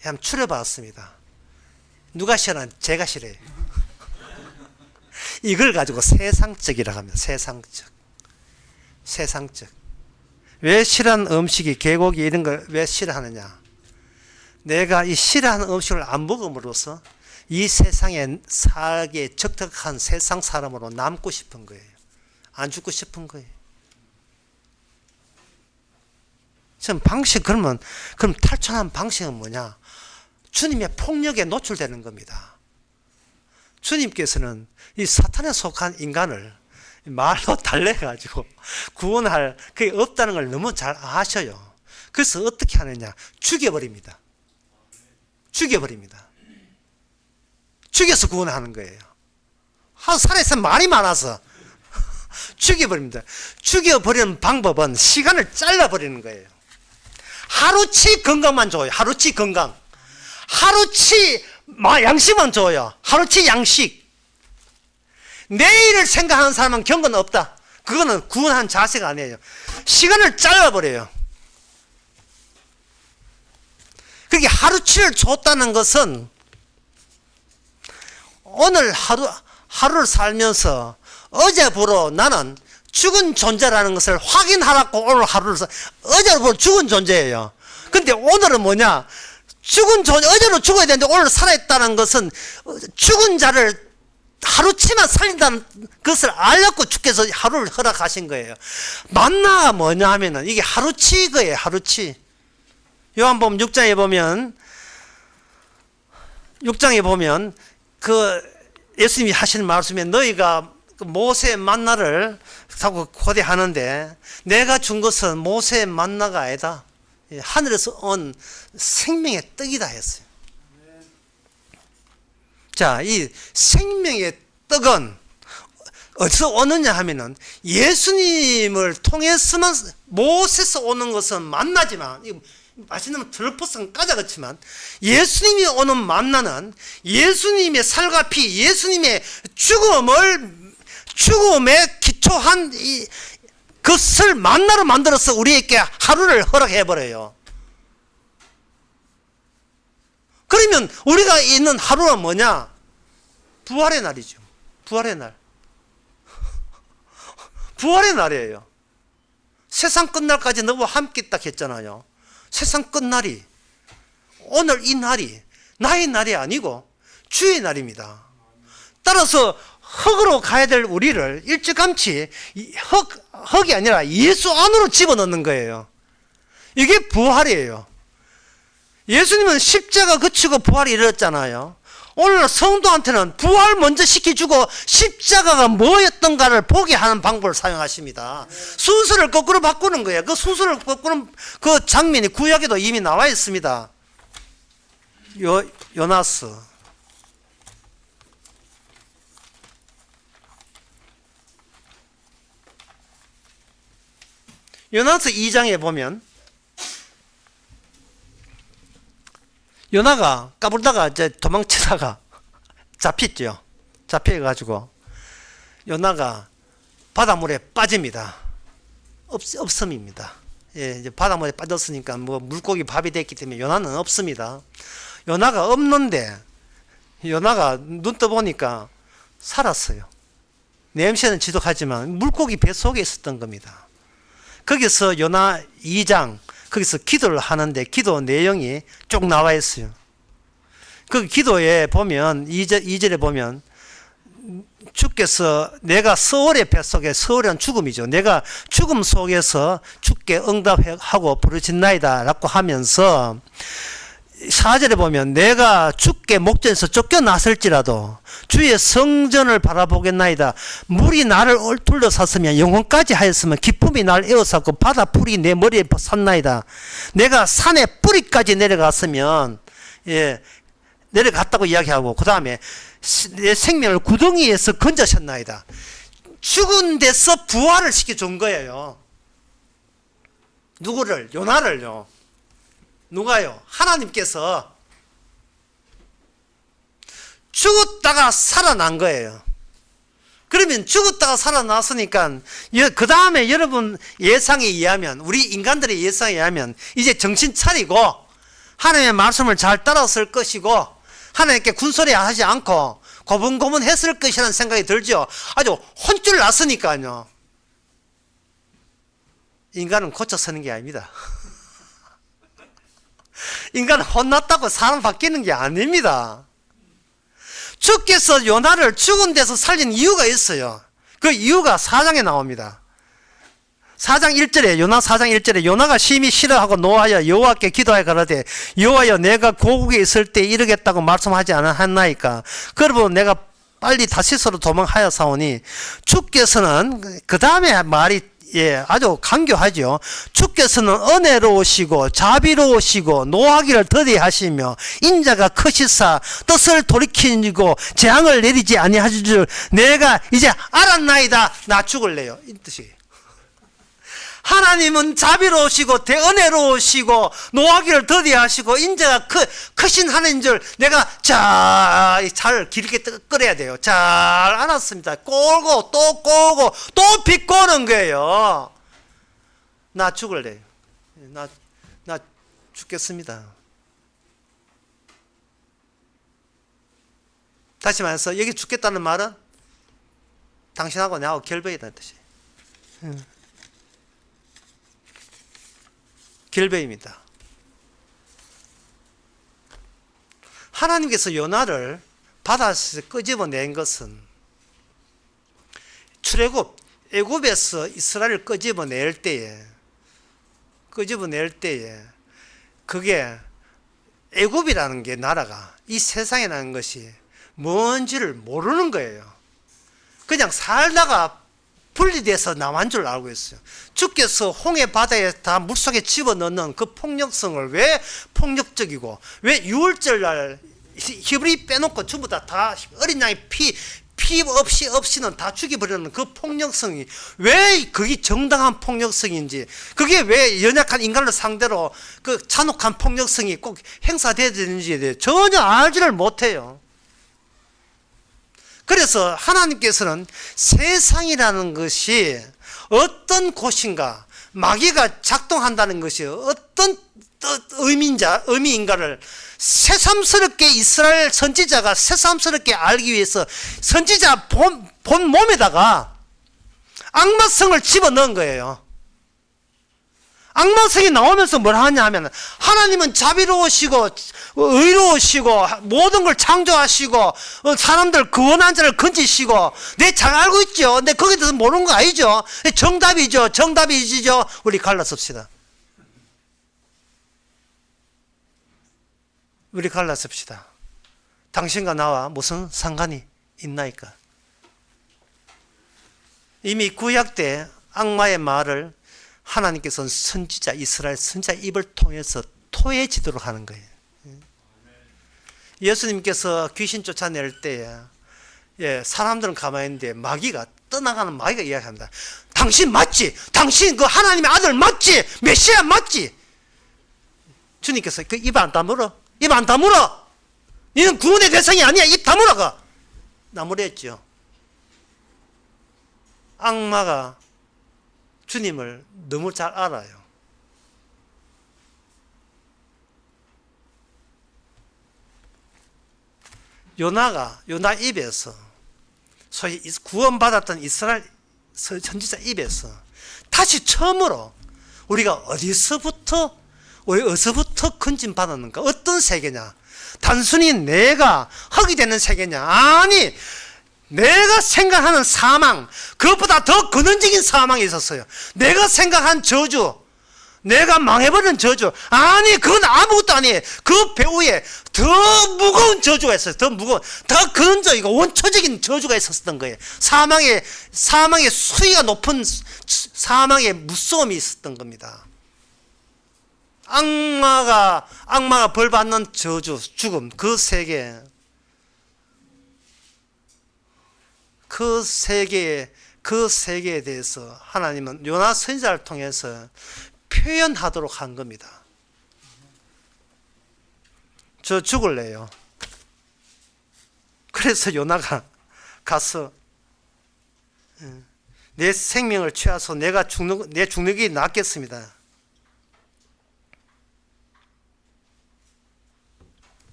한번 추려봤습니다. 누가 싫어하는? 제가 싫어요. 이걸 가지고 세상적이라고 합니다. 세상적. 왜 싫어하는 음식이 개고기 이런 걸 왜 싫어하느냐? 내가 이 싫어하는 음식을 안 먹음으로써 이 세상에 살기에 적적한 세상 사람으로 남고 싶은 거예요. 안 죽고 싶은 거예요. 그럼 그럼 탈출한 방식은 뭐냐? 주님의 폭력에 노출되는 겁니다. 주님께서는 이 사탄에 속한 인간을 말로 달래가지고 구원할 그게 없다는 걸 너무 잘 아셔요. 그래서 어떻게 하느냐? 죽여버립니다. 죽여서 구원하는 거예요. 살아있으면 말이 많아서 죽여버립니다. 죽여버리는 방법은 시간을 잘라버리는 거예요. 하루치 건강만 줘요. 하루치 건강. 하루치 양식만 줘요. 하루치 양식. 내일을 생각하는 사람은 경건 없다. 그거는 구원한 자세가 아니에요. 시간을 잘라버려요. 그렇게 하루치를 줬다는 것은 오늘 하루를 살면서 어제부로 나는 죽은 존재라는 것을 확인하라고 오늘 하루를 어제부로 죽은 존재예요. 근데 오늘은 뭐냐? 어제로 죽어야 되는데 오늘 살아있다는 것은 죽은 자를 하루치만 살린다는 것을 알렸고 주께서 하루를 허락하신 거예요. 만나가 뭐냐 하면은 이게 하루치 거예요. 하루치. 요한복음 6장에 보면 그 예수님이 하시는 말씀에 너희가 모세의 만나를 자꾸 고대하는데 내가 준 것은 모세의 만나가 아니다. 하늘에서 온 생명의 떡이다 했어요. 자, 이 생명의 떡은 어디서 오느냐 하면은 예수님을 통해서만 모세에서 오는 것은 만나지만 맛있는 들포성 까자그렇지만 예수님이 오는 만나는 예수님의 살과 피, 예수님의 죽음에 기초한 그것을 만나로 만들어서 우리에게 하루를 허락해버려요. 그러면 우리가 있는 하루가 뭐냐? 부활의 날이죠. 부활의 날. 부활의 날이에요. 세상 끝날까지 너와 함께 있다 했잖아요. 세상 끝날이, 오늘 이 날이 나의 날이 아니고 주의 날입니다. 따라서 흙으로 가야 될 우리를 일찌감치 흙이 아니라 예수 안으로 집어넣는 거예요. 이게 부활이에요. 예수님은 십자가 거치고 부활이 이르렀잖아요. 오늘 성도한테는 부활 먼저 시켜주고 십자가가 뭐였던가를 보게 하는 방법을 사용하십니다. 순서를 거꾸로 바꾸는 거예요. 그 순서를 바꾸는 그 장면이 구약에도 이미 나와 있습니다. 요나스. 요나스 2장에 보면 요나가 까불다가 이제 도망치다가 잡혔죠. 잡혀가지고 요나가 바닷물에 빠집니다. 없음입니다. 예, 이제 바닷물에 빠졌으니까 뭐 물고기 밥이 됐기 때문에 요나는 없습니다. 요나가 없는데 요나가 눈 떠보니까 살았어요. 냄새는 지독하지만 물고기 뱃속에 있었던 겁니다. 거기서 요나 2장 거기서 기도를 하는데 기도 내용이 쭉 나와 있어요. 그 기도에 보면 2절에 보면 주께서 내가 서울의 뱃속에, 서울은 죽음이죠. 내가 죽음 속에서 주께 응답하고 부르짖나이다 라고 하면서 4절에 보면 내가 주께 목전에서 쫓겨났을지라도 주의 성전을 바라보겠나이다. 물이 나를 둘러쌌으면 영혼까지 하였으면 기쁨이 나를 에워쌌고 바다 풀이 내 머리에 샀나이다. 내가 산의 뿌리까지 내려갔으면 내려갔다고 이야기하고 그 다음에 내 생명을 구덩이에서 건져셨나이다. 죽은 데서 부활을 시켜준 거예요. 누구를? 요나를요. 누가요? 하나님께서 죽었다가 살아난 거예요. 그러면 죽었다가 살아났으니까 그 다음에 여러분 예상에 의하면, 우리 인간들의 예상에 의하면 이제 정신 차리고 하나님의 말씀을 잘 따랐을 것이고 하나님께 군소리 하지 않고 고분고분했을 것이라는 생각이 들죠. 아주 혼쭐 났으니까요. 인간은 고쳐 서는 게 아닙니다. 인간은 혼났다고 사람 바뀌는 게 아닙니다. 주께서 요나를 죽은 데서 살린 이유가 있어요. 그 이유가 4장에 나옵니다. 4장 1절에 요나 4장 1절에 요나가 심히 싫어하고 노하여 여호와께 기도하여 가라되 여호와여 내가 고국에 있을 때 이르겠다고 말씀하지 않았나이까. 그러므로 내가 빨리 다시스로 도망하여 사오니 주께서는 그 다음에 말이 아주 강교하죠. 주께서는 은혜로우시고 자비로우시고 노하기를 더디하시며 인자가 크시사 뜻을 돌이키고 재앙을 내리지 아니하실 줄 내가 이제 알았나이다. 나 죽을래요. 이 뜻이에요. 하나님은 자비로우시고 은혜로우시고 노하기를 더디하시고 인자가 크신 하나님인 줄 내가 잘 길게 끓여야 돼요. 잘 알았습니다. 꼬고 또 꼬고 또 비꼬는 거예요. 나 죽을래요. 나 죽겠습니다. 다시 말해서 여기 죽겠다는 말은 당신하고 나하고 결별이라는 뜻이에요. 결배입니다. 하나님께서 요나를 바다에서 끄집어낸 것은 출애굽 애굽에서 이스라엘을 끄집어낼 때에 그게 애굽이라는 게 나라가 이 세상이라는 것이 뭔지를 모르는 거예요. 그냥 살다가 분리돼서 남한 줄 알고 있어요. 주께서 홍해 바다에 다 물속에 집어넣는 그 폭력성을 왜 폭력적이고 왜 유월절날 히브리 빼놓고 전부 다 어린 양이 피 없이는 다 죽여버리는 그 폭력성이 왜 그게 정당한 폭력성인지, 그게 왜 연약한 인간을 상대로 그 잔혹한 폭력성이 꼭 행사돼야 되는지에 대해 전혀 알지를 못해요. 그래서 하나님께서는 세상이라는 것이 어떤 곳인가, 마귀가 작동한다는 것이 어떤 의미인가를 새삼스럽게 이스라엘 선지자가 새삼스럽게 알기 위해서 선지자 본 몸에다가 악마성을 집어넣은 거예요. 악마성이 나오면서 뭘 하냐 하면 하나님은 자비로우시고 의로우시고 모든 걸 창조하시고 사람들 구원한 자를 건지시고 내 잘 알고 있죠. 근데 거기에 대해서 모르는 거 아니죠. 정답이죠. 우리 갈라섭시다. 당신과 나와 무슨 상관이 있나이까. 이미 구약 때 악마의 말을 하나님께서는 선지자 이스라엘 선지자 입을 통해서 토해지도록 하는 거예요. 예수님께서 귀신 쫓아낼 때에 사람들은 가만히 있는데 마귀가 떠나가는 마귀가 이야기합니다. 당신 맞지? 당신 그 하나님의 아들 맞지? 메시아 맞지? 주님께서 그 입 안 다물어? 입 안 다물어. 너는 구원의 대상이 아니야. 입 다물어가. 나무랬죠. 악마가 주님을 너무 잘 알아요. 요나 입에서 소위 구원받았던 이스라엘 선지자 입에서 다시 처음으로 우리가 어디서부터 건진받았는가? 어떤 세계냐? 단순히 내가 흙이 되는 세계냐? 아니, 내가 생각하는 사망, 그것보다 더 근원적인 사망이 있었어요. 내가 생각한 저주, 내가 망해버린 저주, 아니 그건 아무것도 아니에요. 그 배후에 더 무거운 저주가 있어요. 더 무거운, 더 근원적이고 원초적인 저주가 있었던 거예요. 사망의 수위가 높은 사망의 무서움이 있었던 겁니다. 악마가 벌받는 저주, 죽음, 그 세계에 대해서 하나님은 요나 선지자를 통해서 표현하도록 한 겁니다. 저 죽을래요. 그래서 요나가 가서 내 생명을 취하서 내 죽는 게 낫겠습니다.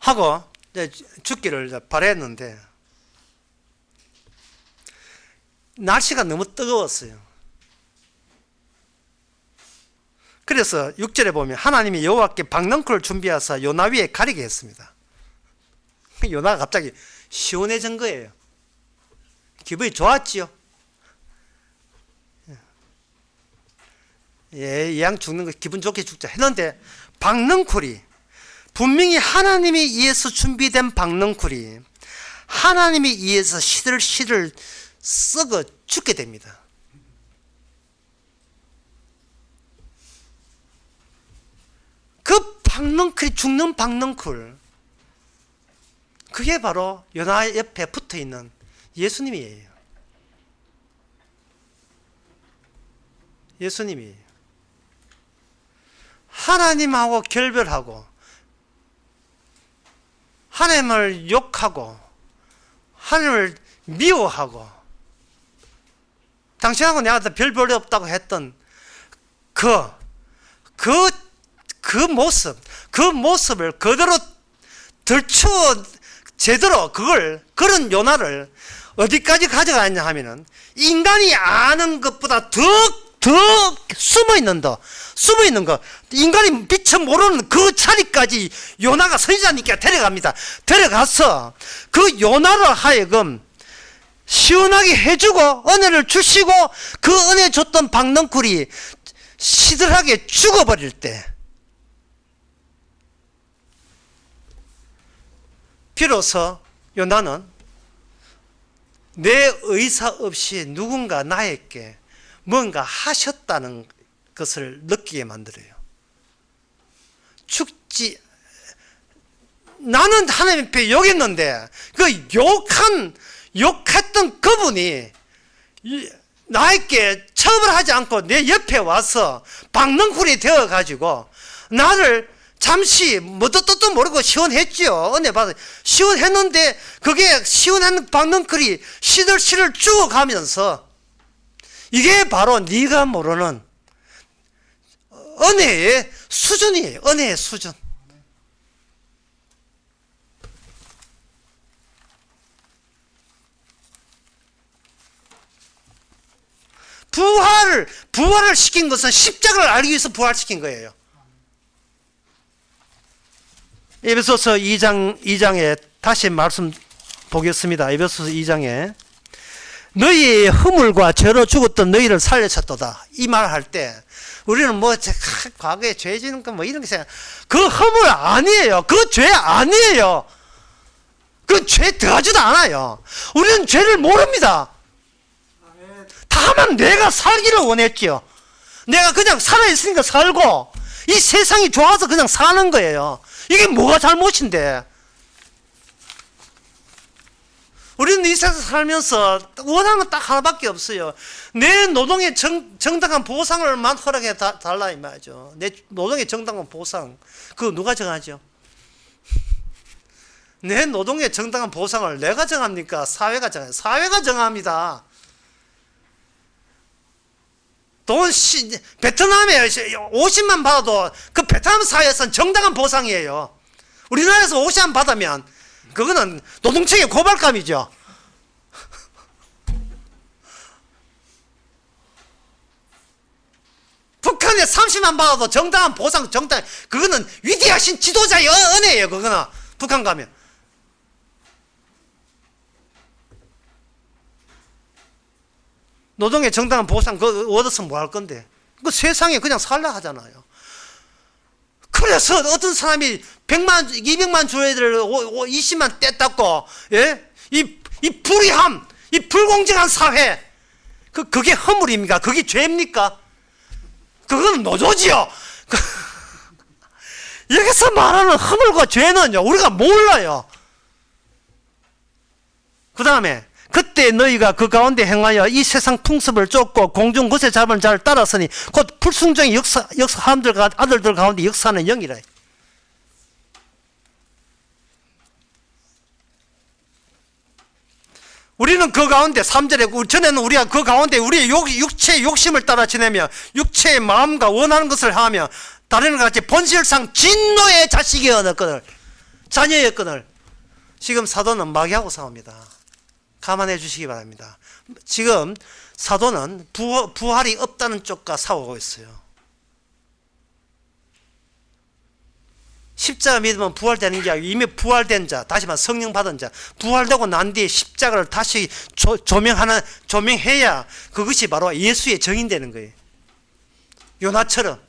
하고 죽기를 바랬는데 날씨가 너무 뜨거웠어요. 그래서 6절에 보면 하나님이 여호와께 박넝쿨을 준비하사 요나 위에 가리게 했습니다. 요나가 갑자기 시원해진 거예요. 기분이 좋았지요. 얘양 죽는 거 기분 좋게 죽자 했는데 박넝쿨이 분명히 하나님에 의해서 준비된 박넝쿨이 하나님에 의해서 시들 썩어 죽게 됩니다. 그 박넝쿨이 죽는 박넝쿨, 그게 바로 요나 옆에 붙어있는 예수님이에요. 예수님이에요. 하나님하고 결별하고 하나님을 욕하고 하나님을 미워하고 당신하고 내가 별 볼이 없다고 했던 그 모습을 그대로 들추어 제대로 그런 요나를 어디까지 가져가냐 하면은 인간이 아는 것보다 더 숨어 있는 거, 인간이 미처 모르는 그 자리까지 요나가 선지자님께 데려갑니다. 데려가서 그 요나를 하여금 시원하게 해주고 은혜를 주시고 그 은혜 줬던 박넝쿨이 시들하게 죽어버릴 때 비로소 요나는 내 의사 없이 누군가 나에게 뭔가 하셨다는 것을 느끼게 만들어요. 나는 하나님 앞에 욕했는데 그 욕했던 그분이 나에게 처벌하지 않고 내 옆에 와서 박넝쿨이 되어가지고 나를 잠시 뭣도 모르고 시원했죠. 은혜 받아 시원했는데 그게 시원한 박넝쿨이 시들 죽어가면서 이게 바로 네가 모르는 은혜의 수준이에요. 은혜의 수준. 부활을 시킨 것은 십자가를 알기 위해서 부활시킨 거예요. 에베소서 2장에 다시 말씀 보겠습니다. 에베소서 2장에 너희의 허물과 죄로 죽었던 너희를 살려쳤도다. 이 말 할 때 우리는 과거에 죄 지는 거 이런 게 생각. 그 허물 아니에요. 그 죄 아니에요. 그 죄 들어가지도 않아요. 우리는 죄를 모릅니다. 다만 내가 살기를 원했지요. 내가 그냥 살아있으니까 살고 이 세상이 좋아서 그냥 사는 거예요. 이게 뭐가 잘못인데? 우리는 이 세상 살면서 원하는 건 딱 하나밖에 없어요. 내 노동의 정당한 보상을만 허락해 달라 이 말이죠. 내 노동의 정당한 보상. 그거 누가 정하죠? 내 노동의 정당한 보상을 내가 정합니까? 사회가 정해요. 사회가 정합니다. 베트남에 50만 받아도 그 베트남 사회에서는 정당한 보상이에요. 우리나라에서 50만 받으면 그거는 노동청의 고발감이죠. 북한에 30만 받아도 정당한 보상, 그거는 위대하신 지도자의 은혜예요. 그거는 북한 가면. 노동의 정당한 보상 그거 얻어서 뭐 할 건데? 그 세상에 그냥 살라 하잖아요. 그래서 어떤 사람이 100만, 200만 줘야 될 20만 떼닦고, 예? 이 불의함, 이 불공정한 사회, 그게 허물입니까? 그게 죄입니까? 그건 노조지요. 여기서 말하는 허물과 죄는요, 우리가 몰라요. 그 다음에, 그때 너희가 그 가운데 행하여 이 세상 풍습을 쫓고 공중 거세 잡은 자를 따랐으니 곧 불순종의 아들들 가운데 역사하는 영이라. 우리는 그 가운데 3절에 전에는 우리가 그 가운데 우리의 육체의 욕심을 따라 지내며 육체의 마음과 원하는 것을 하며 다른 것 같이 본질상 진노의 자식이었거늘, 자녀였거늘. 지금 사도는 마귀하고 싸웁니다. 감안해 주시기 바랍니다. 지금 사도는 부활이 없다는 쪽과 싸우고 있어요. 십자가 믿으면 부활되는 게 아니고 이미 부활된 자, 다시 말해 성령 받은 자, 부활되고 난 뒤에 십자가를 다시 조명해야 그것이 바로 예수의 정인되는 거예요. 요나처럼.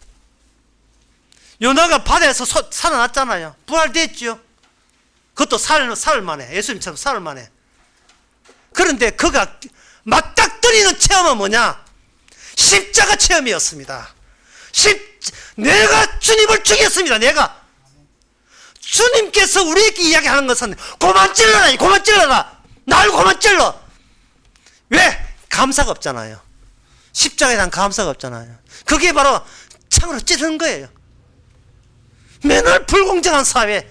요나가 바다에서 살아났잖아요. 부활됐죠. 그것도 사흘 만에, 예수님처럼 사흘 만에. 그런데 그가 맞닥뜨리는 체험은 뭐냐? 십자가 체험이었습니다. 내가 주님을 죽였습니다. 내가. 주님께서 우리에게 이야기하는 것은 고만 찔러라. 날 고만 찔러. 왜? 감사가 없잖아요. 십자가에 대한 감사가 없잖아요. 그게 바로 창으로 찌르는 거예요. 맨날 불공정한 사회,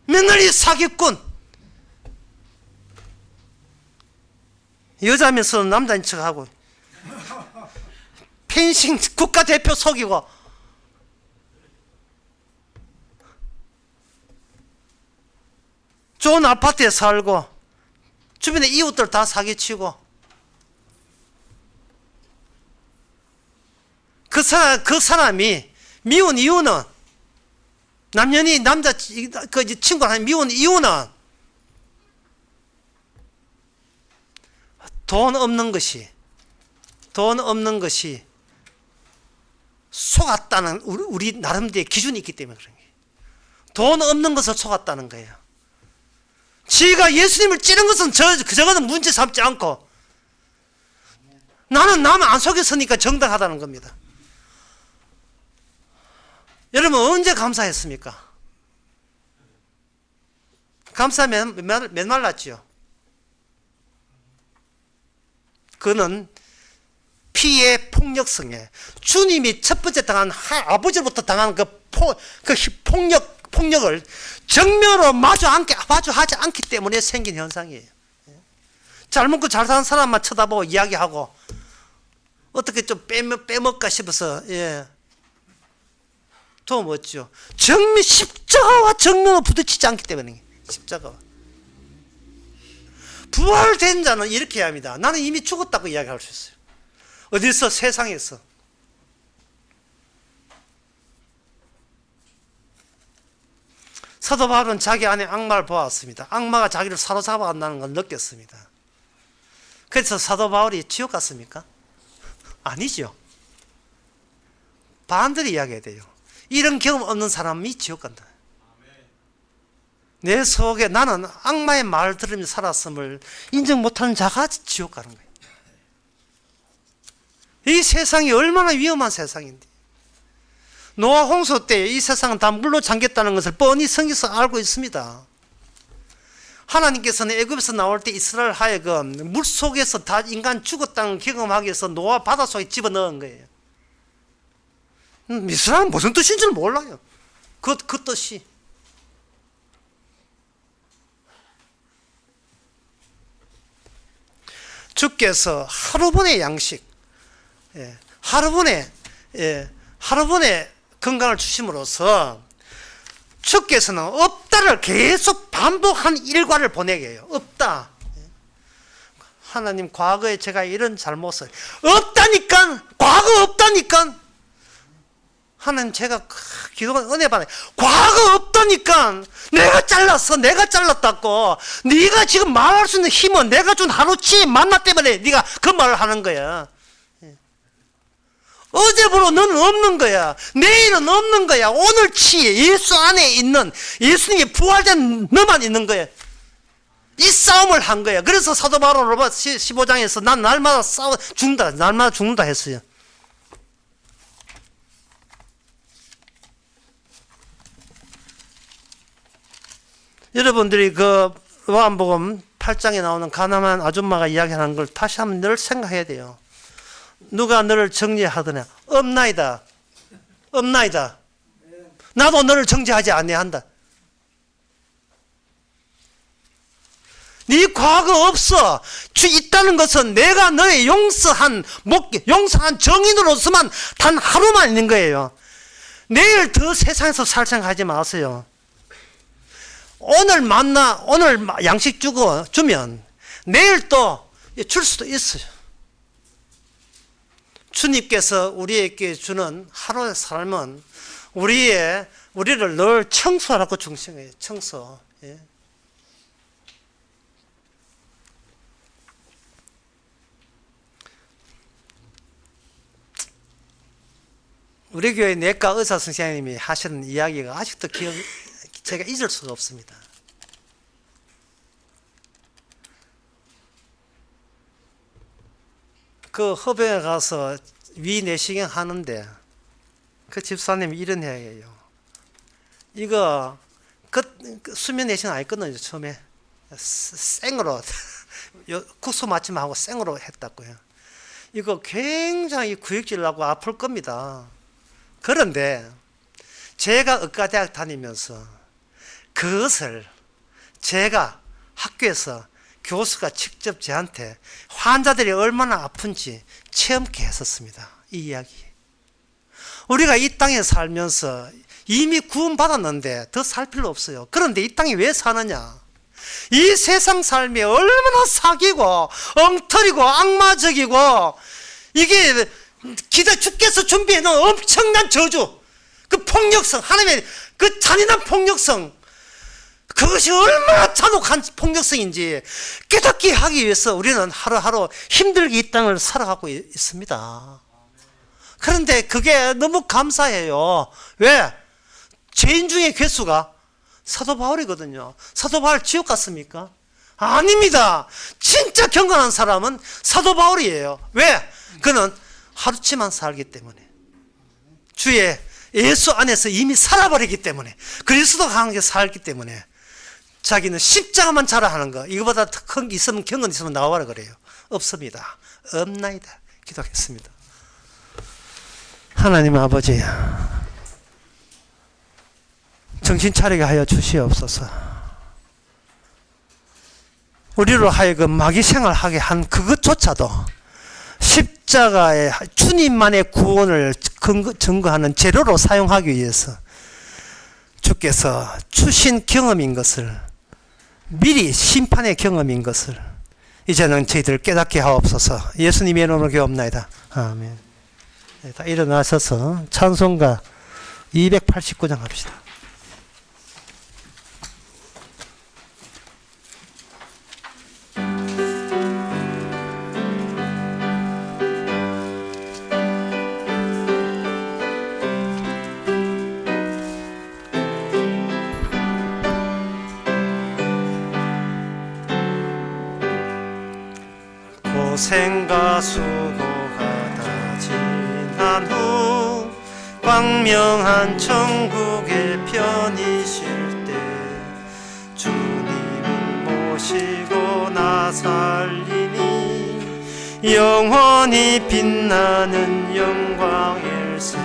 맨날 이 사기꾼, 여자면서 남자인 척하고 펜싱 국가대표 속이고 좋은 아파트에 살고 주변에 이웃들 다 사기치고 그 사람이 미운 이유는 남녀이 남자 그 친구랑 미운 이유는 돈 없는 것이 속았다는 우리 나름대로의 기준이 있기 때문에 그런 거예요. 돈 없는 것을 속았다는 거예요. 지가 예수님을 찌른 것은 저거는 문제 삼지 않고 나는 남을 안 속였으니까 정당하다는 겁니다. 여러분 언제 감사했습니까? 감사하면 메말랐지요. 그는 피의 폭력성에 주님이 첫 번째 당한 아버지로부터 당한 그 폭력을 정면으로 마주하지 않기 때문에 생긴 현상이에요. 잘 먹고 잘 사는 사람만 쳐다보고 이야기하고 어떻게 좀 빼먹까 싶어서 도움 없죠. 십자가와 정면으로 부딪히지 않기 때문에 십자가와. 부활된 자는 이렇게 해야 합니다. 나는 이미 죽었다고 이야기할 수 있어요. 어디서? 세상에서. 사도 바울은 자기 안에 악마를 보았습니다. 악마가 자기를 사로잡아간다는 걸 느꼈습니다. 그래서 사도 바울이 지옥 갔습니까? 아니죠. 반대로 이야기해야 돼요. 이런 경험 없는 사람이 지옥 간다. 내 속에 나는 악마의 말을 들으며 살았음을 인정 못하는 자가 지옥 가는 거예요. 이 세상이 얼마나 위험한 세상인데. 노아 홍수 때 이 세상은 다 물로 잠겼다는 것을 뻔히 성경에서 알고 있습니다. 하나님께서는 애굽에서 나올 때 이스라엘 하여금 물 속에서 다 인간 죽었다는 경험하기 위해서 노아 바닷속에 집어넣은 거예요. 이스라엘은 무슨 뜻인지를 몰라요. 그 뜻이. 주께서 하루분의 양식, 하루분의 건강을 주심으로써 주께서는 없다를 계속 반복한 일과를 보내게 해요. 없다. 하나님, 과거에 제가 이런 잘못을 없다니까, 과거 없다니까. 하나님, 제가 기도가 은혜 받아요. 과거 없다니까. 내가 잘랐다고. 네가 지금 말할 수 있는 힘은 내가 준 하루치 만나 때문에 네가 그 말을 하는 거야. 어제부로 너는 없는 거야. 내일은 없는 거야. 오늘치 예수 안에 있는, 예수님이 부활된 너만 있는 거야. 이 싸움을 한 거야. 그래서 사도 바울은 로마 15장에서 난 날마다 날마다 죽는다 했어요. 여러분들이 그 요한복음 8장에 나오는 가늠한 아줌마가 이야기하는 걸 다시 한번 늘 생각해야 돼요. 누가 너를 정죄하더냐? 없나이다. 없나이다. 나도 너를 정죄하지 아니한다. 네 과거 없어. 주 있다는 것은 내가 너의 용서한 정인으로서만 단 하루만 있는 거예요. 내일 더 세상에서 살 생각하지 마세요. 오늘 양식 주면 내일 또 줄 수도 있어요. 주님께서 우리에게 주는 하루의 삶은 우리를 늘 청소하라고 중심해요. 청소. 예. 우리 교회 내과 의사 선생님이 하시는 이야기가 아직도 제가 잊을 수가 없습니다. 그 허병에 가서 위 내시경 하는데 그 집사님이 이런 이야기예요. 이거 수면 내시경 아니거든요. 처음에 생으로 국소 맞춤하고 생으로 했다고요. 이거 굉장히 구역질 나고 아플 겁니다. 그런데 제가 의과대학 다니면서 그것을 제가 학교에서 교수가 직접 저한테 환자들이 얼마나 아픈지 체험케 했었습니다. 이 이야기. 우리가 이 땅에 살면서 이미 구원받았는데 더 살 필요 없어요. 그런데 이 땅에 왜 사느냐? 이 세상 삶이 얼마나 사기고 엉터리고 악마적이고, 이게 주께서 준비해 놓은 엄청난 저주, 그 폭력성, 하나님의 그 잔인한 폭력성, 그것이 얼마나 잔혹한 폭력성인지 깨닫게 하기 위해서 우리는 하루하루 힘들게 이 땅을 살아가고 있습니다. 그런데 그게 너무 감사해요. 왜? 죄인 중에 괴수가 사도 바울이거든요. 사도 바울 지옥 갔습니까? 아닙니다. 진짜 경건한 사람은 사도 바울이에요. 왜? 그는 하루치만 살기 때문에, 주의 예수 안에서 이미 살아버리기 때문에, 그리스도가 함께 살기 때문에 자기는 십자가만 자라하는 거, 이거보다 큰 게 있으면, 경건 있으면 나와라 그래요. 없습니다. 없나이다. 기도하겠습니다. 하나님 아버지, 정신 차리게 하여 주시옵소서. 우리로 하여금 마귀 생활하게 한 그것조차도 십자가의 주님만의 구원을 증거하는 재료로 사용하기 위해서 주께서 주신 경험인 것을, 미리 심판의 경험인 것을 이제는 저희들 깨닫게 하옵소서. 예수님의 이름으로 기도합나이다. 아멘. 네, 다 일어나셔서 찬송가 289장 합시다. 고생과 수고가 다 지난 후 광명한 천국에 편이실 때 주님은 모시고 나 살리니 영원히 빛나는 영광일세.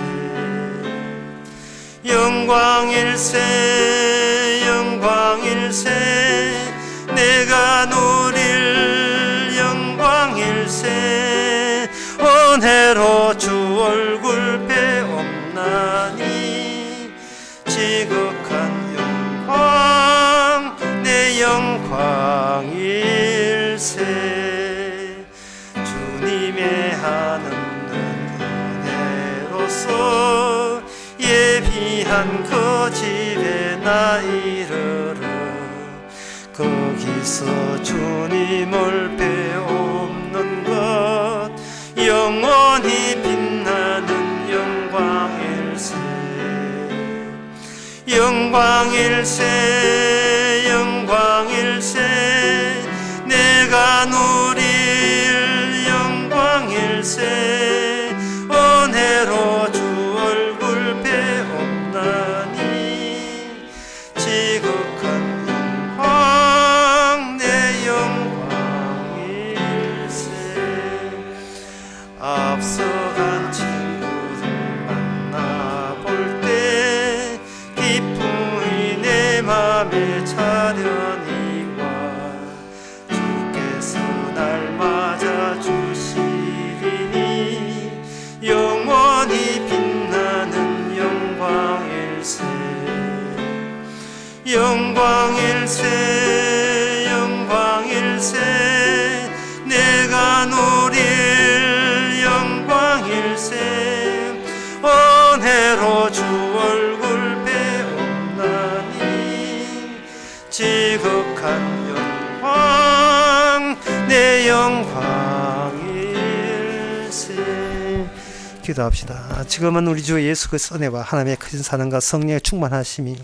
영광일세 영광일세 내가 누릴 영광일세. 영광일세. 주님의 한없는 은혜로서 예비한 그 집에 나 이르러 거기서 주님을 배우는 것 영원히 빛나는 영광일세. 영광일세 영광일세 내가 누릴 영광일세. 은혜로 주 얼굴 배옵나니 지극한 영광 내 영광일세. 앞서간 친구들 만나볼 때 기쁨이 내 맘에 차려니와 주께서 날 맞아 주시리니 영원히 빛나는 영광일세. 영광일세 영광일세 내가 누릴 영광일세. 은혜로 주 얼굴 배옵나니 지극한 영광 내 영광일세. 기도합시다. 지금은 우리 주 예수 그리스도의 은혜와 하나님의 크신 사랑과 성령의 충만하심이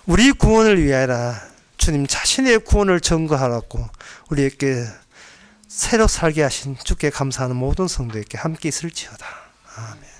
우리 구원을 위하여 주님 자신의 구원을 증거하라고 우리에게 새로 살게 하신 주께 감사하는 모든 성도에게 함께 있을지어다. 아멘.